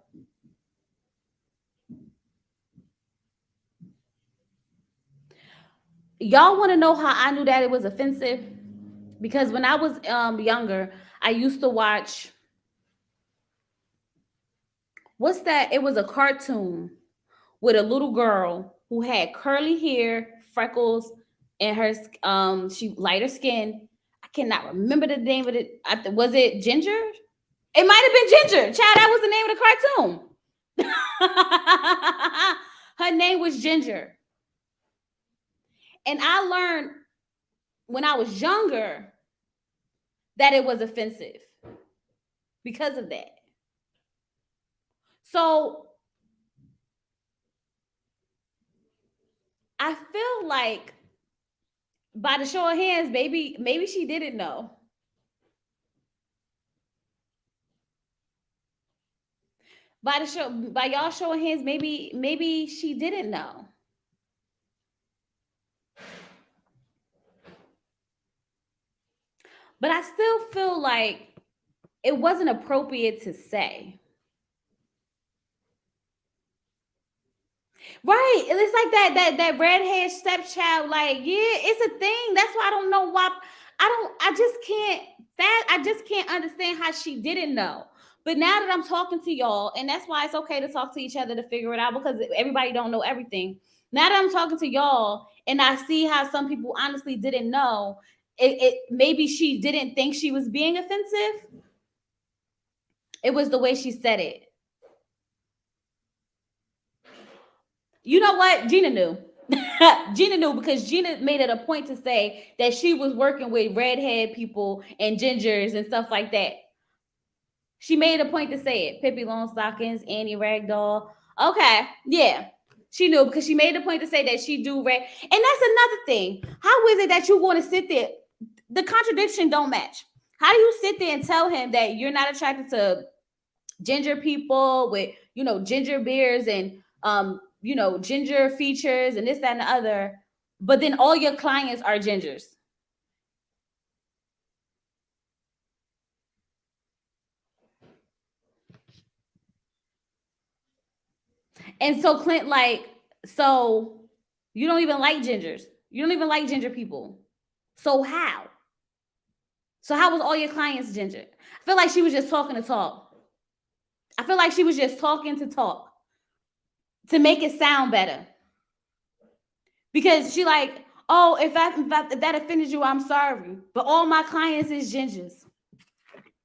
Y'all want to know how I knew that it was offensive? Because when I was younger, I used to watch, what's that? It was a cartoon with a little girl who had curly hair, freckles, and her she lighter skin. I cannot remember the name of it. Was it Ginger? It might have been Ginger. Child, that was the name of the cartoon. Her name was Ginger. And I learned when I was younger that it was offensive because of that. So I feel like by the show of hands, maybe she didn't know. By y'all show of hands, maybe she didn't know. But I still feel like it wasn't appropriate to say. Right. It's like that redhead stepchild. Like, yeah, it's a thing. That's why I don't know why. I just can't understand how she didn't know. But now that I'm talking to y'all, and that's why it's okay to talk to each other to figure it out, because everybody don't know everything. Now that I'm talking to y'all and I see how some people honestly didn't know, it maybe she didn't think she was being offensive. It was the way she said it. You know what? Gina knew. Gina knew because Gina made it a point to say that she was working with redhead people and gingers and stuff like that. She made a point to say it. Pippi Longstockings, Annie Ragdoll. Okay, yeah. She knew because she made a point to say that she do rag. And that's another thing. How is it that you want to sit there? The contradiction don't match. How do you sit there and tell him that you're not attracted to ginger people with, ginger beards and, ginger features and this, that, and the other, but then all your clients are gingers? And so Clint, so you don't even like gingers. You don't even like ginger people. So how? So how was all your clients ginger? I feel like she was just talking to talk. I feel like she was just talking to talk to make it sound better. Because she like, oh, if that offended you, I'm sorry. But all my clients is gingers.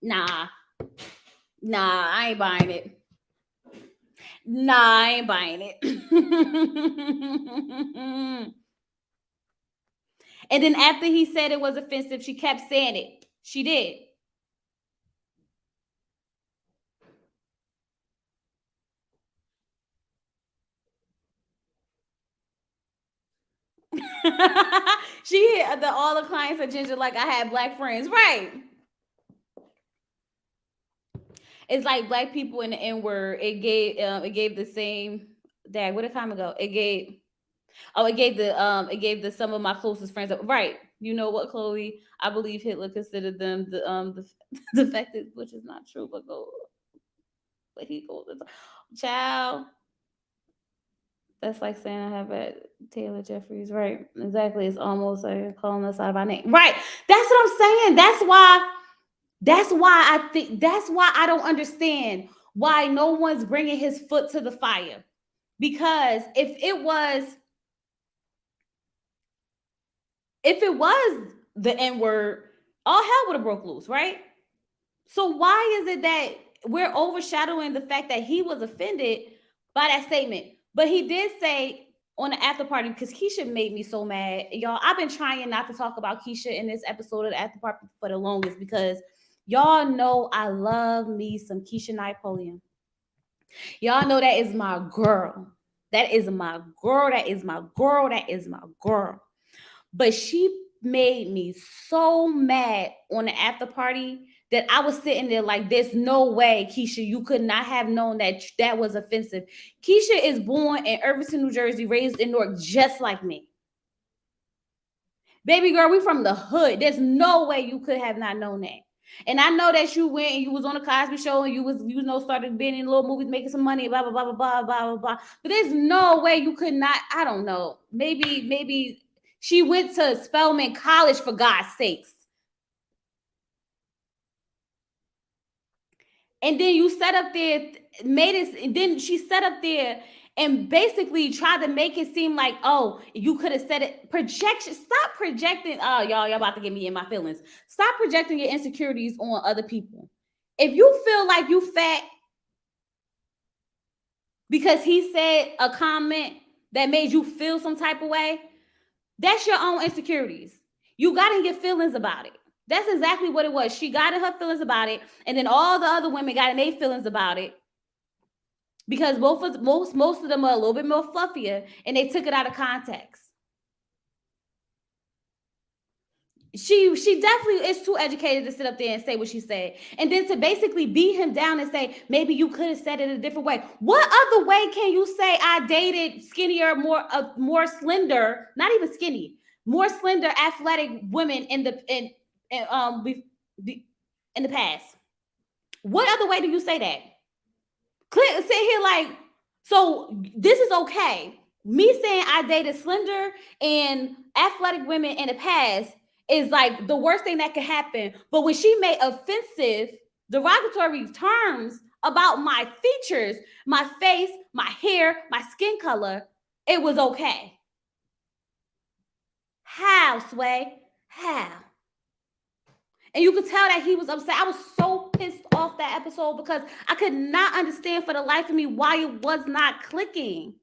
Nah, I ain't buying it. Nah, I ain't buying it. And then after he said it was offensive, she kept saying it. She did. She hit all the clients are ginger like I had black friends. Right. It's like black people in the N word. It gave the same. Dad, what a time ago. It gave the some of my closest friends. Right. You know what, Chloe? I believe Hitler considered them the defected, which is not true, but he goes, child. That's like saying I have a Taylor Jeffries, right? Exactly. It's almost like calling us out of our name. Right. That's what I'm saying. That's why I don't understand why no one's bringing his foot to the fire. Because if it was the N-word, all hell would have broke loose, right? So why is it that we're overshadowing the fact that he was offended by that statement? But he did say on the after party, because Keisha made me so mad. Y'all, I've been trying not to talk about Keisha in this episode of the after party for the longest because y'all know I love me some Keisha Napoleon. Y'all know that is my girl. That is my girl. That is my girl. That is my girl. But she made me so mad on the after party that I was sitting there like, there's no way, Keisha, you could not have known that was offensive. Keisha is born in Irvington, New Jersey, raised in Newark, just like me. Baby girl, we from the hood. There's no way you could have not known that. And I know that you went and you was on the Cosby Show and you started being in little movies, making some money, blah, blah, blah, blah, blah, blah, blah, blah. But there's no way you could not, I don't know. Maybe she went to Spelman College, for God's sakes. And then you set up there, and then she set up there and basically tried to make it seem like, oh, you could have said it. Projection. Stop projecting. Oh, y'all about to get me in my feelings. Stop projecting your insecurities on other people. If you feel like you fat because he said a comment that made you feel some type of way, that's your own insecurities. You got in your feelings about it. That's exactly what it was. She got in her feelings about it, and then all the other women got in their feelings about it because most of them are a little bit more fluffier, and they took it out of context. She definitely is too educated to sit up there and say what she said, and then to basically beat him down and say maybe you could have said it a different way. What other way can you say I dated skinnier, more slender, not even skinny, more slender, athletic women in the past? What other way do you say that? Clint sit here like, so this is okay. Me saying I dated slender and athletic women in the past is like the worst thing that could happen. But when she made offensive, derogatory terms about my features, my face, my hair, my skin color, it was okay. How, Sway? How? And you could tell that he was upset. I was so pissed off that episode because I could not understand for the life of me why it was not clicking.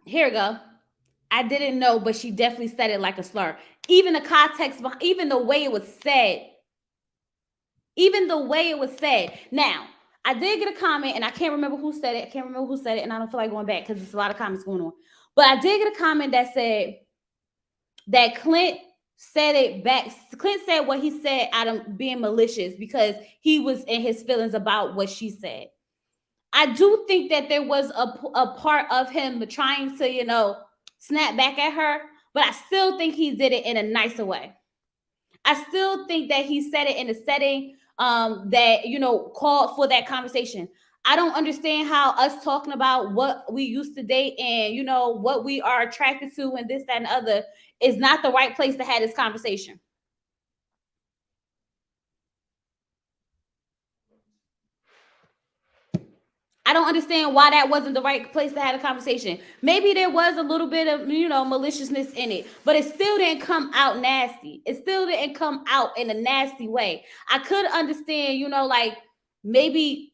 Here we go. I didn't know, but she definitely said it like a slur. Even the context, even the way it was said, Now, I did get a comment, and I can't remember who said it. And I don't feel like going back because there's a lot of comments going on. But I did get a comment that said that Clint said it back. Clint said what he said out of being malicious because he was in his feelings about what she said. I do think that there was a part of him trying to, snap back at her, but I still think he did it in a nicer way. I still think that he said it in a setting that, called for that conversation. I don't understand how us talking about what we used to date and, what we are attracted to and this, that, and the other is not the right place to have this conversation. I don't understand why that wasn't the right place to have a conversation. Maybe there was a little bit of, maliciousness in it, but it still didn't come out nasty. It still didn't come out in a nasty way. I could understand, like maybe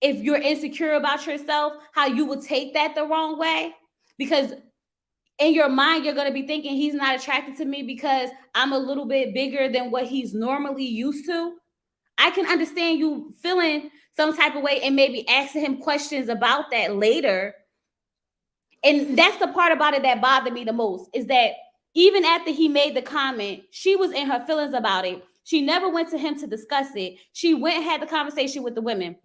if you're insecure about yourself, how you would take that the wrong way. Because in your mind, you're going to be thinking he's not attracted to me because I'm a little bit bigger than what he's normally used to. I can understand you feeling some type of way and maybe asking him questions about that later. And that's the part about it that bothered me the most, is that even after he made the comment, she was in her feelings about it. She never went to him to discuss it. She went and had the conversation with the women.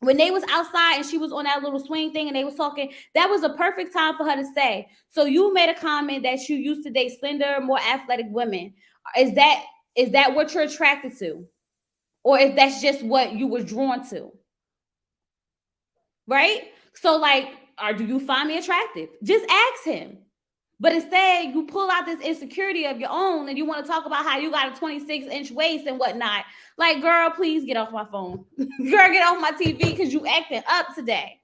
When they was outside and she was on that little swing thing and they was talking, that was a perfect time for her to say, so you made a comment that you used to date slender, more athletic women. Is that what you're attracted to? Or if that's just what you were drawn to, right? So, like, or do you find me attractive? Just ask him. But instead, you pull out this insecurity of your own and you want to talk about how you got a 26-inch waist and whatnot. Like, girl, please get off my phone. Girl, get off my TV because you acting up today.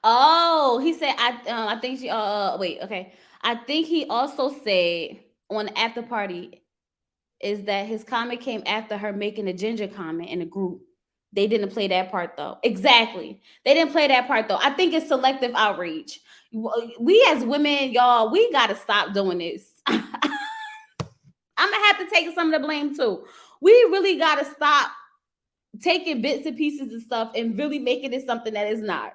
Oh, he said, I think she, wait, okay. I think he also said on the after party is that his comment came after her making a ginger comment in the group. They didn't play that part though. Exactly. They didn't play that part though. I think it's selective outrage. We as women, y'all, we got to stop doing this. I'm going to have to take some of the blame too. We really got to stop taking bits and pieces of stuff and really making it something that is not.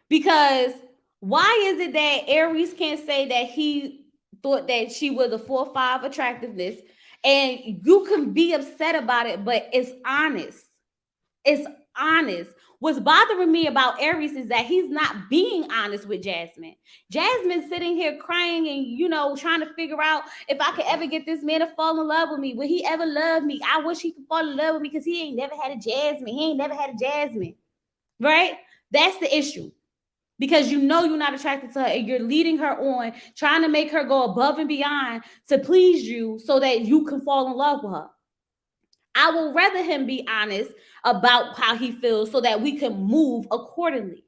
Because why is it that Aries can't say that he thought that she was a 4-5 attractiveness and you can be upset about it, but it's honest. It's honest. What's bothering me about Aries is that he's not being honest with Jasmine. Jasmine's sitting here crying and, trying to figure out if I could ever get this man to fall in love with me. Will he ever love me? I wish he could fall in love with me because he ain't never had a Jasmine. He ain't never had a Jasmine. Right? That's the issue. Because you're not attracted to her and you're leading her on, trying to make her go above and beyond to please you so that you can fall in love with her. I will rather him be honest about how he feels so that we can move accordingly.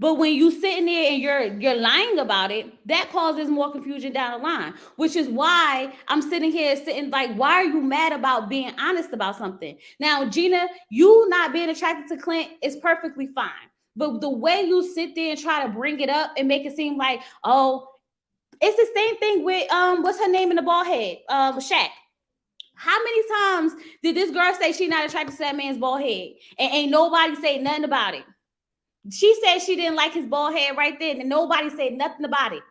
But when you sitting there and you're lying about it, that causes more confusion down the line, which is why I'm sitting here like, why are you mad about being honest about something? Now, Gina, you not being attracted to Clint is perfectly fine. But the way you sit there and try to bring it up and make it seem like, oh, it's the same thing with what's her name in the bald head? Shaq. How many times did this girl say she not attracted to that man's bald head? And ain't nobody say nothing about it. She said she didn't like his bald head right then, and nobody said nothing about it.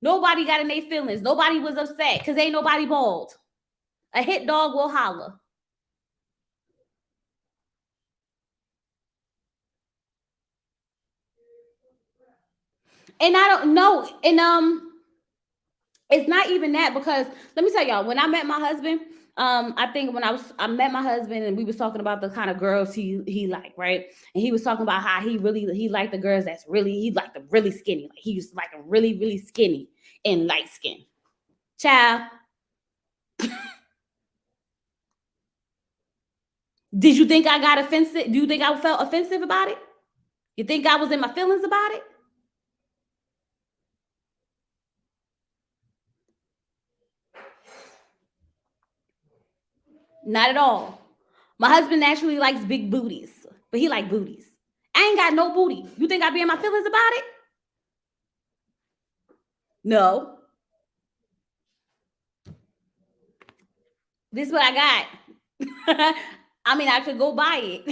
Nobody got in their feelings. Nobody was upset because ain't nobody bald. A hit dog will holler. And I don't know. And it's not even that, because let me tell y'all, when I met my husband, I think when I met my husband and we was talking about the kind of girls he liked, right? And he was talking about how he liked the girls he liked them really skinny. Like he used to like them really, really skinny and light skin. Child. Did you think I got offensive? Do you think I felt offensive about it? You think I was in my feelings about it? Not at all. My husband naturally likes big booties, but he like booties. I ain't got no booty. You think I be in my feelings about it? No. This is what I got. I mean, I could go buy it,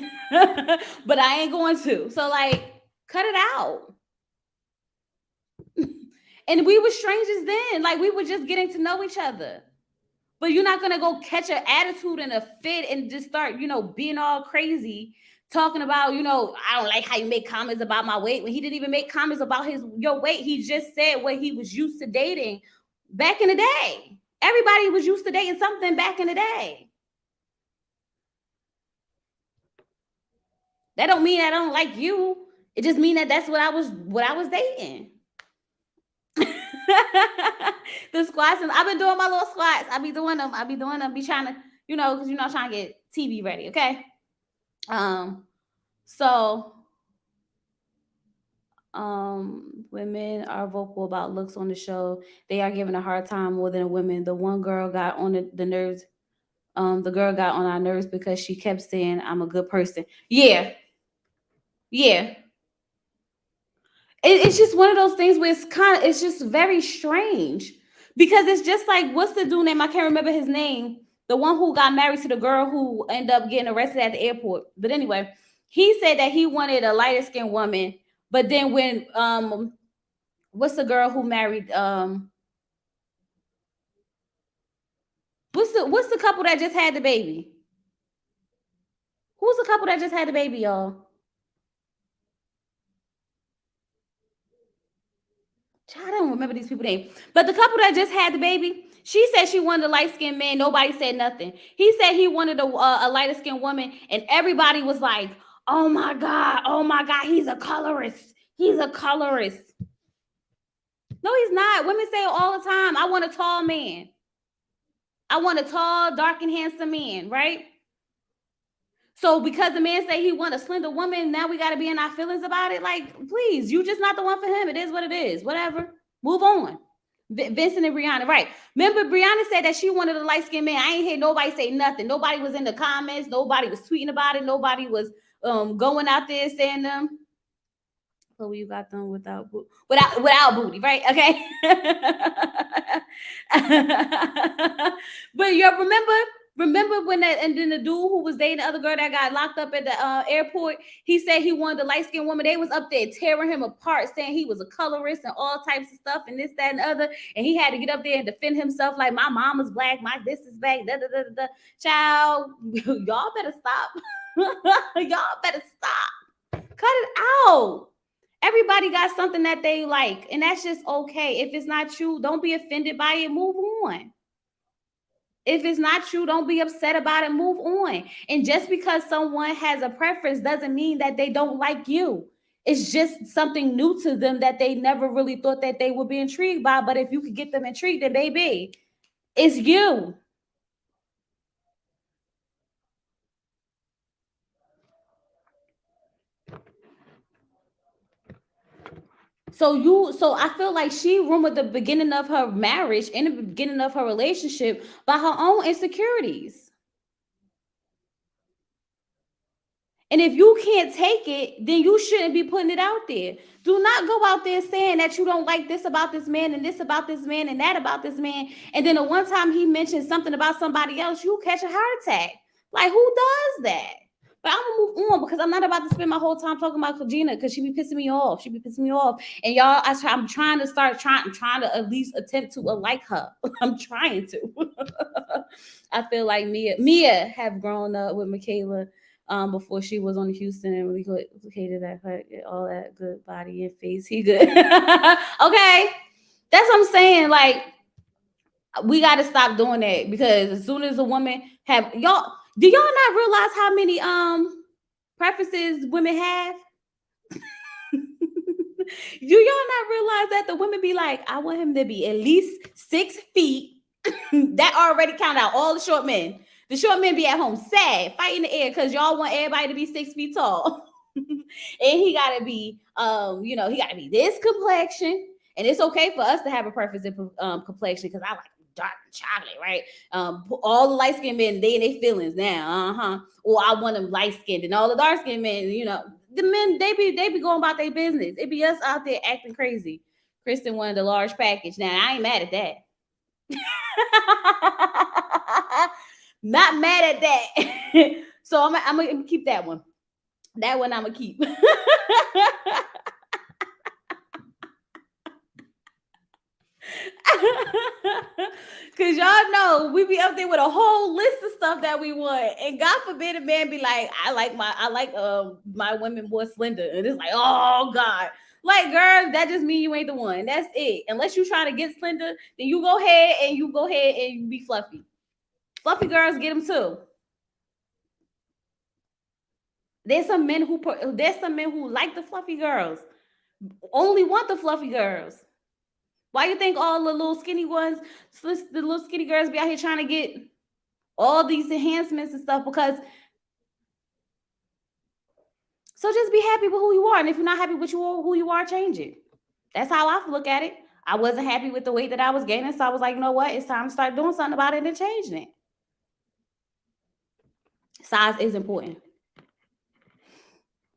but I ain't going to. So, like, cut it out. And we were strangers then. Like, we were just getting to know each other. But you're not gonna go catch an attitude and a fit and just start, being all crazy, talking about, I don't like how you make comments about my weight when he didn't even make comments about your weight. He just said what he was used to dating back in the day. Everybody was used to dating something back in the day. That don't mean I don't like you. It just mean that that's what I was dating. The squats, and I've been doing my little squats. I be doing them. Be trying to, because I'm trying to get TV ready. Okay. So women are vocal about looks on the show. They are given a hard time more than women. The one girl got on the nerves. The girl got on our nerves because she kept saying, "I'm a good person." Yeah. It's just one of those things where it's just very strange, because it's just like, what's the dude name? I can't remember his name. The one who got married to the girl who ended up getting arrested at the airport. But anyway, he said that he wanted a lighter skinned woman. But then when what's the girl who married what's the couple that just had the baby? Who's the couple that just had the baby, y'all? I don't remember these people's names. But the couple that just had the baby, she said she wanted a light-skinned man. Nobody said nothing. He said he wanted a lighter-skinned woman, and everybody was like, oh my God, he's a colorist. He's a colorist. No, he's not. Women say it all the time. I want a tall man. I want a tall, dark, and handsome man, right? So because the man say he want a slender woman, now we got to be in our feelings about it. Like, please, you just not the one for him. It is what it is. Whatever. Move on. Vincent and Brianna, right? Remember, Brianna said that she wanted a light-skinned man. I ain't hear nobody say nothing. Nobody was in the comments. Nobody was tweeting about it. Nobody was going out there saying them. So you got them without booty, right? Okay. But you remember when and then the dude who was dating the other girl that got locked up at the airport, he said he wanted a light-skinned woman. They was up there tearing him apart, saying he was a colorist and all types of stuff and this, that, and the other. And he had to get up there and defend himself like, my mom is black, my this is black, da da da da. Child, y'all better stop. Y'all better stop. Cut it out. Everybody got something that they like, and that's just okay. If it's not you, don't be offended by it. Move on. If it's not you, don't be upset about it. Move on. And just because someone has a preference doesn't mean that they don't like you. It's just something new to them that they never really thought that they would be intrigued by. But if you could get them intrigued, then baby, it's you. So I feel like she rumored the beginning of her marriage and the beginning of her relationship by her own insecurities. And if you can't take it, then you shouldn't be putting it out there. Do not go out there saying that you don't like this about this man and this about this man and that about this man. And then the one time he mentioned something about somebody else, you catch a heart attack. Like, who does that? But I'm gonna move on because I'm not about to spend my whole time talking about Gina because she be pissing me off. And y'all, I'm trying to at least attempt to like her. I'm trying to. I feel like Mia have grown up with Michaela before she was on Houston and really hated that all that good body and face. He good. Okay. That's what I'm saying. Like, we got to stop doing that because as soon as a woman have y'all. Do y'all not realize how many preferences women have? Do y'all not realize that the women be like, I want him to be at least 6 feet. That already count out all the short men. The short men be at home sad, fighting the air because y'all want everybody to be 6 feet tall. And he gotta be he gotta be this complexion. And it's okay for us to have a preference in complexion because I like dark chocolate, right? All the light skinned men, they in their feelings now, or I want them light skinned, and all the dark skinned men, the men, they be going about their business. It be us out there acting crazy. Kristen wanted a large package. Now I ain't mad at that. Not mad at that. So I'm gonna keep that one. That one I'm gonna keep. Cause y'all know we be up there with a whole list of stuff that we want, and God forbid a man be like, I like my women more slender, and it's like, oh God, like girl, that just mean you ain't the one. That's it. Unless you trying to get slender, then you go ahead and you be fluffy. Fluffy girls get them too. There's some men who like the fluffy girls, only want the fluffy girls. Why you think all the little skinny ones, the little skinny girls be out here trying to get all these enhancements and stuff? Because so just be happy with who you are. And if you're not happy with who you are, change it. That's how I look at it. I wasn't happy with the weight that I was gaining. So I was like, you know what? It's time to start doing something about it and changing it. Size is important.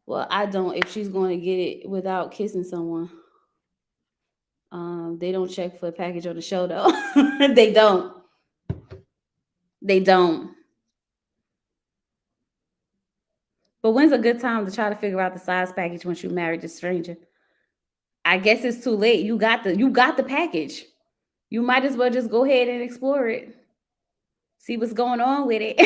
Well, I don't if she's going to get it without kissing someone. They don't check for a package on the show though. They don't. They don't. But when's a good time to try to figure out the size package once you married a stranger? I guess it's too late. You got the package. You might as well just go ahead and explore it. See what's going on with it.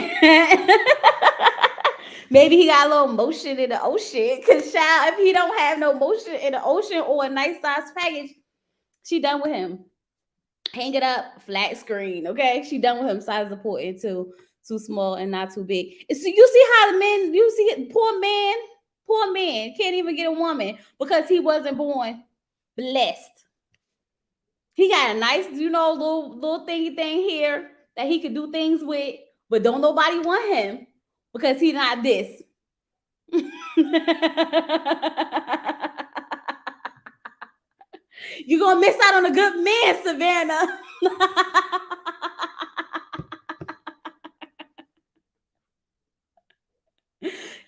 Maybe he got a little motion in the ocean. Cause child, if he don't have no motion in the ocean or a nice size package, she done with him. Hang it up, flat screen. Okay, she done with him. Size is important too. Too small and not too big. So you see how the men, you see it, poor man can't even get a woman because he wasn't born blessed. He got a nice, little thingy thing here that he could do things with, but don't nobody want him because he's not this. You're gonna miss out on a good man, Savannah.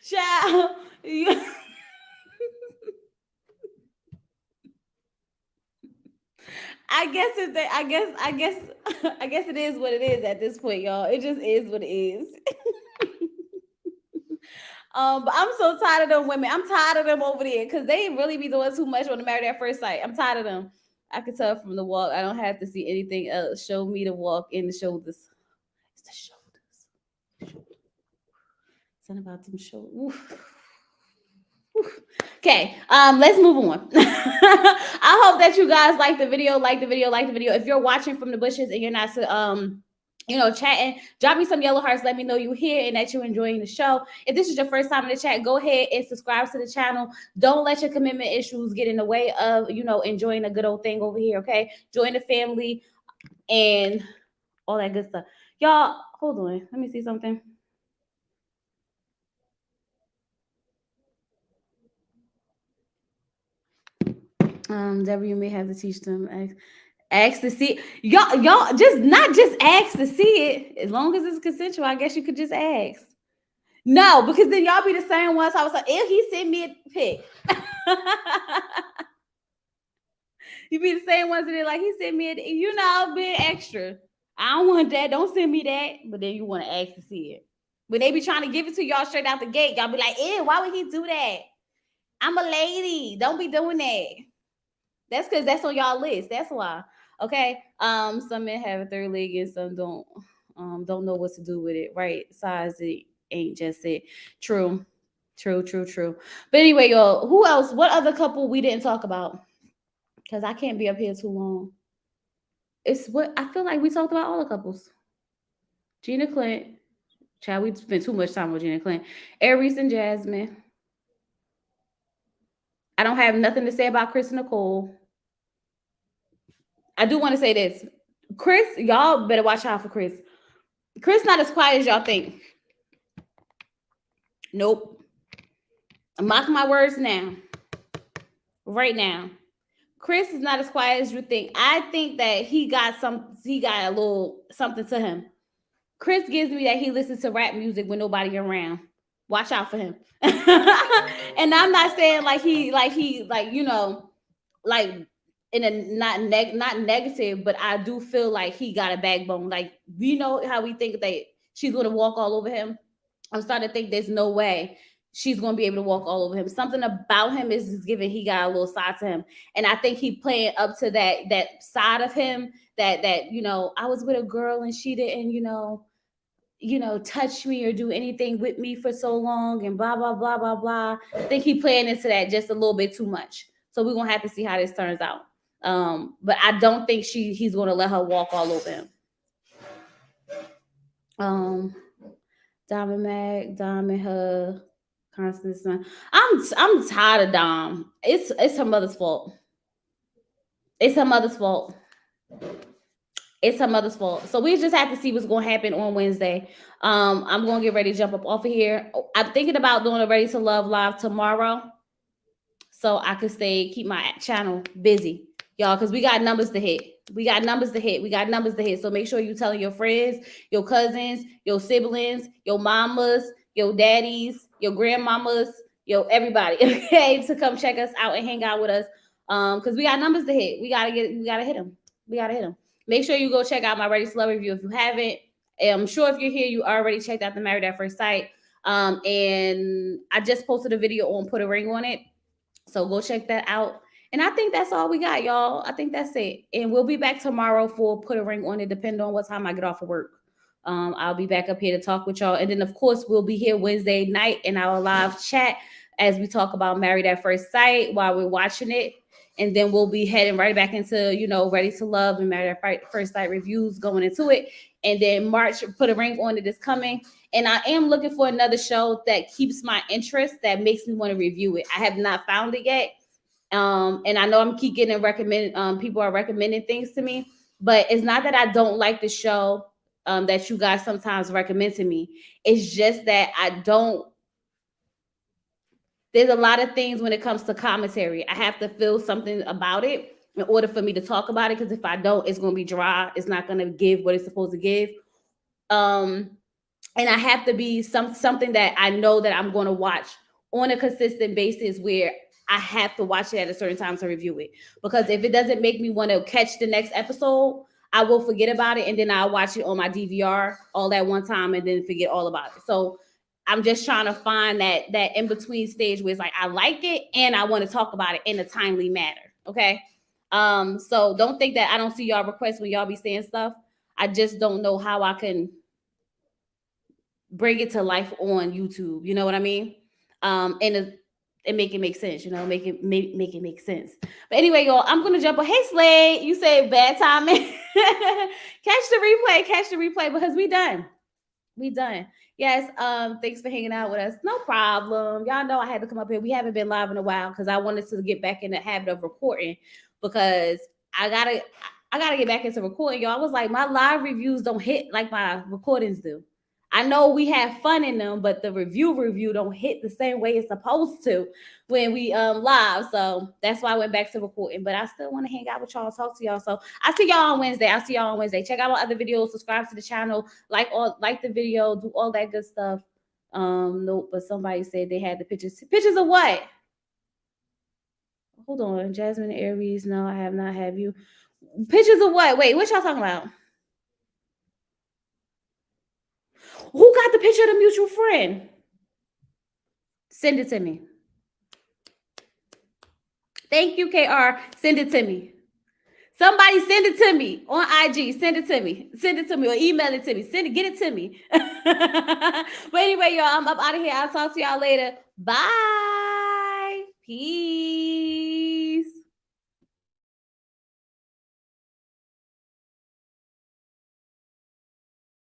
Child, I guess it is what it is at this point, y'all. It just is what it is. But I'm so tired of them women. I'm tired of them over there because they really be doing too much on the Married at First Sight. I'm tired of them. I can tell from the walk. I don't have to see anything else. Show me the walk in the shoulders. It's the shoulders. Something about them shoulders. Okay, let's move on. I hope that you guys like the video. If you're watching from the bushes and you're not chatting, drop me some yellow hearts. Let me know you're here and that you're enjoying the show. If this is your first time in the chat, go ahead and subscribe to the channel. Don't let your commitment issues get in the way of enjoying a good old thing over here. Okay, join the family and all that good stuff. Y'all, hold on. Let me see something. Deborah, you may have to teach them. Ask to see y'all just not just ask to see it. As long as it's consensual, I guess you could just ask. No, because then y'all be the same ones. I was like, if he sent me a pic. You be the same ones that are like, he sent me being extra. I don't want that. Don't send me that. But then you want to ask to see it. When they be trying to give it to y'all straight out the gate, y'all be like, ew, why would he do that? I'm a lady. Don't be doing that. That's because that's on y'all list. That's why. Okay. Some men have a third leg and some don't know what to do with it. Right. Size it ain't just it. True. But anyway, y'all, who else? What other couple we didn't talk about? Because I can't be up here too long. It's what I feel like we talked about all the couples. Gina Clint. Child, we spent too much time with Gina Clint. Aries and Jasmine. I don't have nothing to say about Chris and Nicole. I do want to say this. Chris, y'all better watch out for Chris. Chris not as quiet as y'all think. Nope. I'm marking my words now. Right now. Chris is not as quiet as you think. I think that he got a little something to him. Chris gives me that he listens to rap music when nobody around. Watch out for him. And I'm not saying like you know, like in a not negative, but I do feel like he got a backbone. Like, we know how we think that she's gonna walk all over him. I'm starting to think there's no way she's gonna be able to walk all over him. Something about him is giving he got a little side to him, and I think he playing up to that side of him that you know, I was with a girl and she didn't touch me or do anything with me for so long and blah blah blah blah blah. I think he playing into that just a little bit too much. So we're gonna have to see how this turns out. But I don't think he's gonna let her walk all over him. Diamond her constant son. I'm tired of Dom. It's her mother's fault. It's her mother's fault. It's her mother's fault. So we just have to see what's going to happen on Wednesday. I'm going to get ready to jump up off of here. I'm thinking about doing a Ready to Love live tomorrow, so I could keep my channel busy, y'all, because we got numbers to hit. We got numbers to hit. So make sure you telling your friends, your cousins, your siblings, your mamas, your daddies, your grandmamas, everybody, okay, to come check us out and hang out with us. Because we got numbers to hit. We gotta hit them. Make sure you go check out my Ready to Love review if you haven't. I'm sure if you're here, you already checked out the Married at First Sight. And I just posted a video on Put a Ring on It. So go check that out. And I think that's all we got, y'all. I think that's it. And we'll be back tomorrow for Put a Ring on It, depending on what time I get off of work. I'll be back up here to talk with y'all. And then, of course, we'll be here Wednesday night in our live chat as we talk about Married at First Sight while we're watching it. And then we'll be heading right back into, Ready to Love and Married at First Sight reviews going into it. And then March, Put a Ring on It is coming. And I am looking for another show that keeps my interest, that makes me want to review it. I have not found it yet. And I know I'm keep getting recommended. People are recommending things to me, but it's not that I don't like the show that you guys sometimes recommend to me. It's just that there's a lot of things when it comes to commentary. I have to feel something about it in order for me to talk about it. Because if I don't, it's going to be dry. It's not going to give what it's supposed to give. And I have to be something that I know that I'm going to watch on a consistent basis, where I have to watch it at a certain time to review it. Because if it doesn't make me want to catch the next episode, I will forget about it. And then I'll watch it on my DVR all at one time and then forget all about it. So I'm just trying to find that in-between stage where it's like, I like it and I want to talk about it in a timely manner. Okay. So don't think that I don't see y'all requests when y'all be saying stuff. I just don't know how I can bring it to life on YouTube. You know what I mean? And make it make sense, make it make sense. But anyway, y'all, I'm gonna jump on. Hey, Slade, you say bad timing. Catch the replay because we done. Yes. Thanks for hanging out with us. No problem. Y'all know I had to come up here. We haven't been live in a while because I wanted to get back in the habit of recording, because I gotta get back into recording, y'all. I was like, my live reviews don't hit like my recordings do. I know we have fun in them, but the review don't hit the same way it's supposed to when we live. So that's why I went back to recording. But I still want to hang out with y'all, talk to y'all. So I'll see y'all on Wednesday. Check out my other videos, subscribe to the channel, like the video, do all that good stuff. Nope, but somebody said they had the pictures. Pictures of what? Hold on, Jasmine and Aries. No, I have not. Have you? Pictures of what? Wait, what y'all talking about? Who got the picture of the mutual friend? Send it to me. Thank you, KR. Send it to me. Somebody send it to me on IG. Send it to me or email it to me. Get it to me. But anyway, y'all, I'm up out of here. I'll talk to y'all later. Bye. Peace.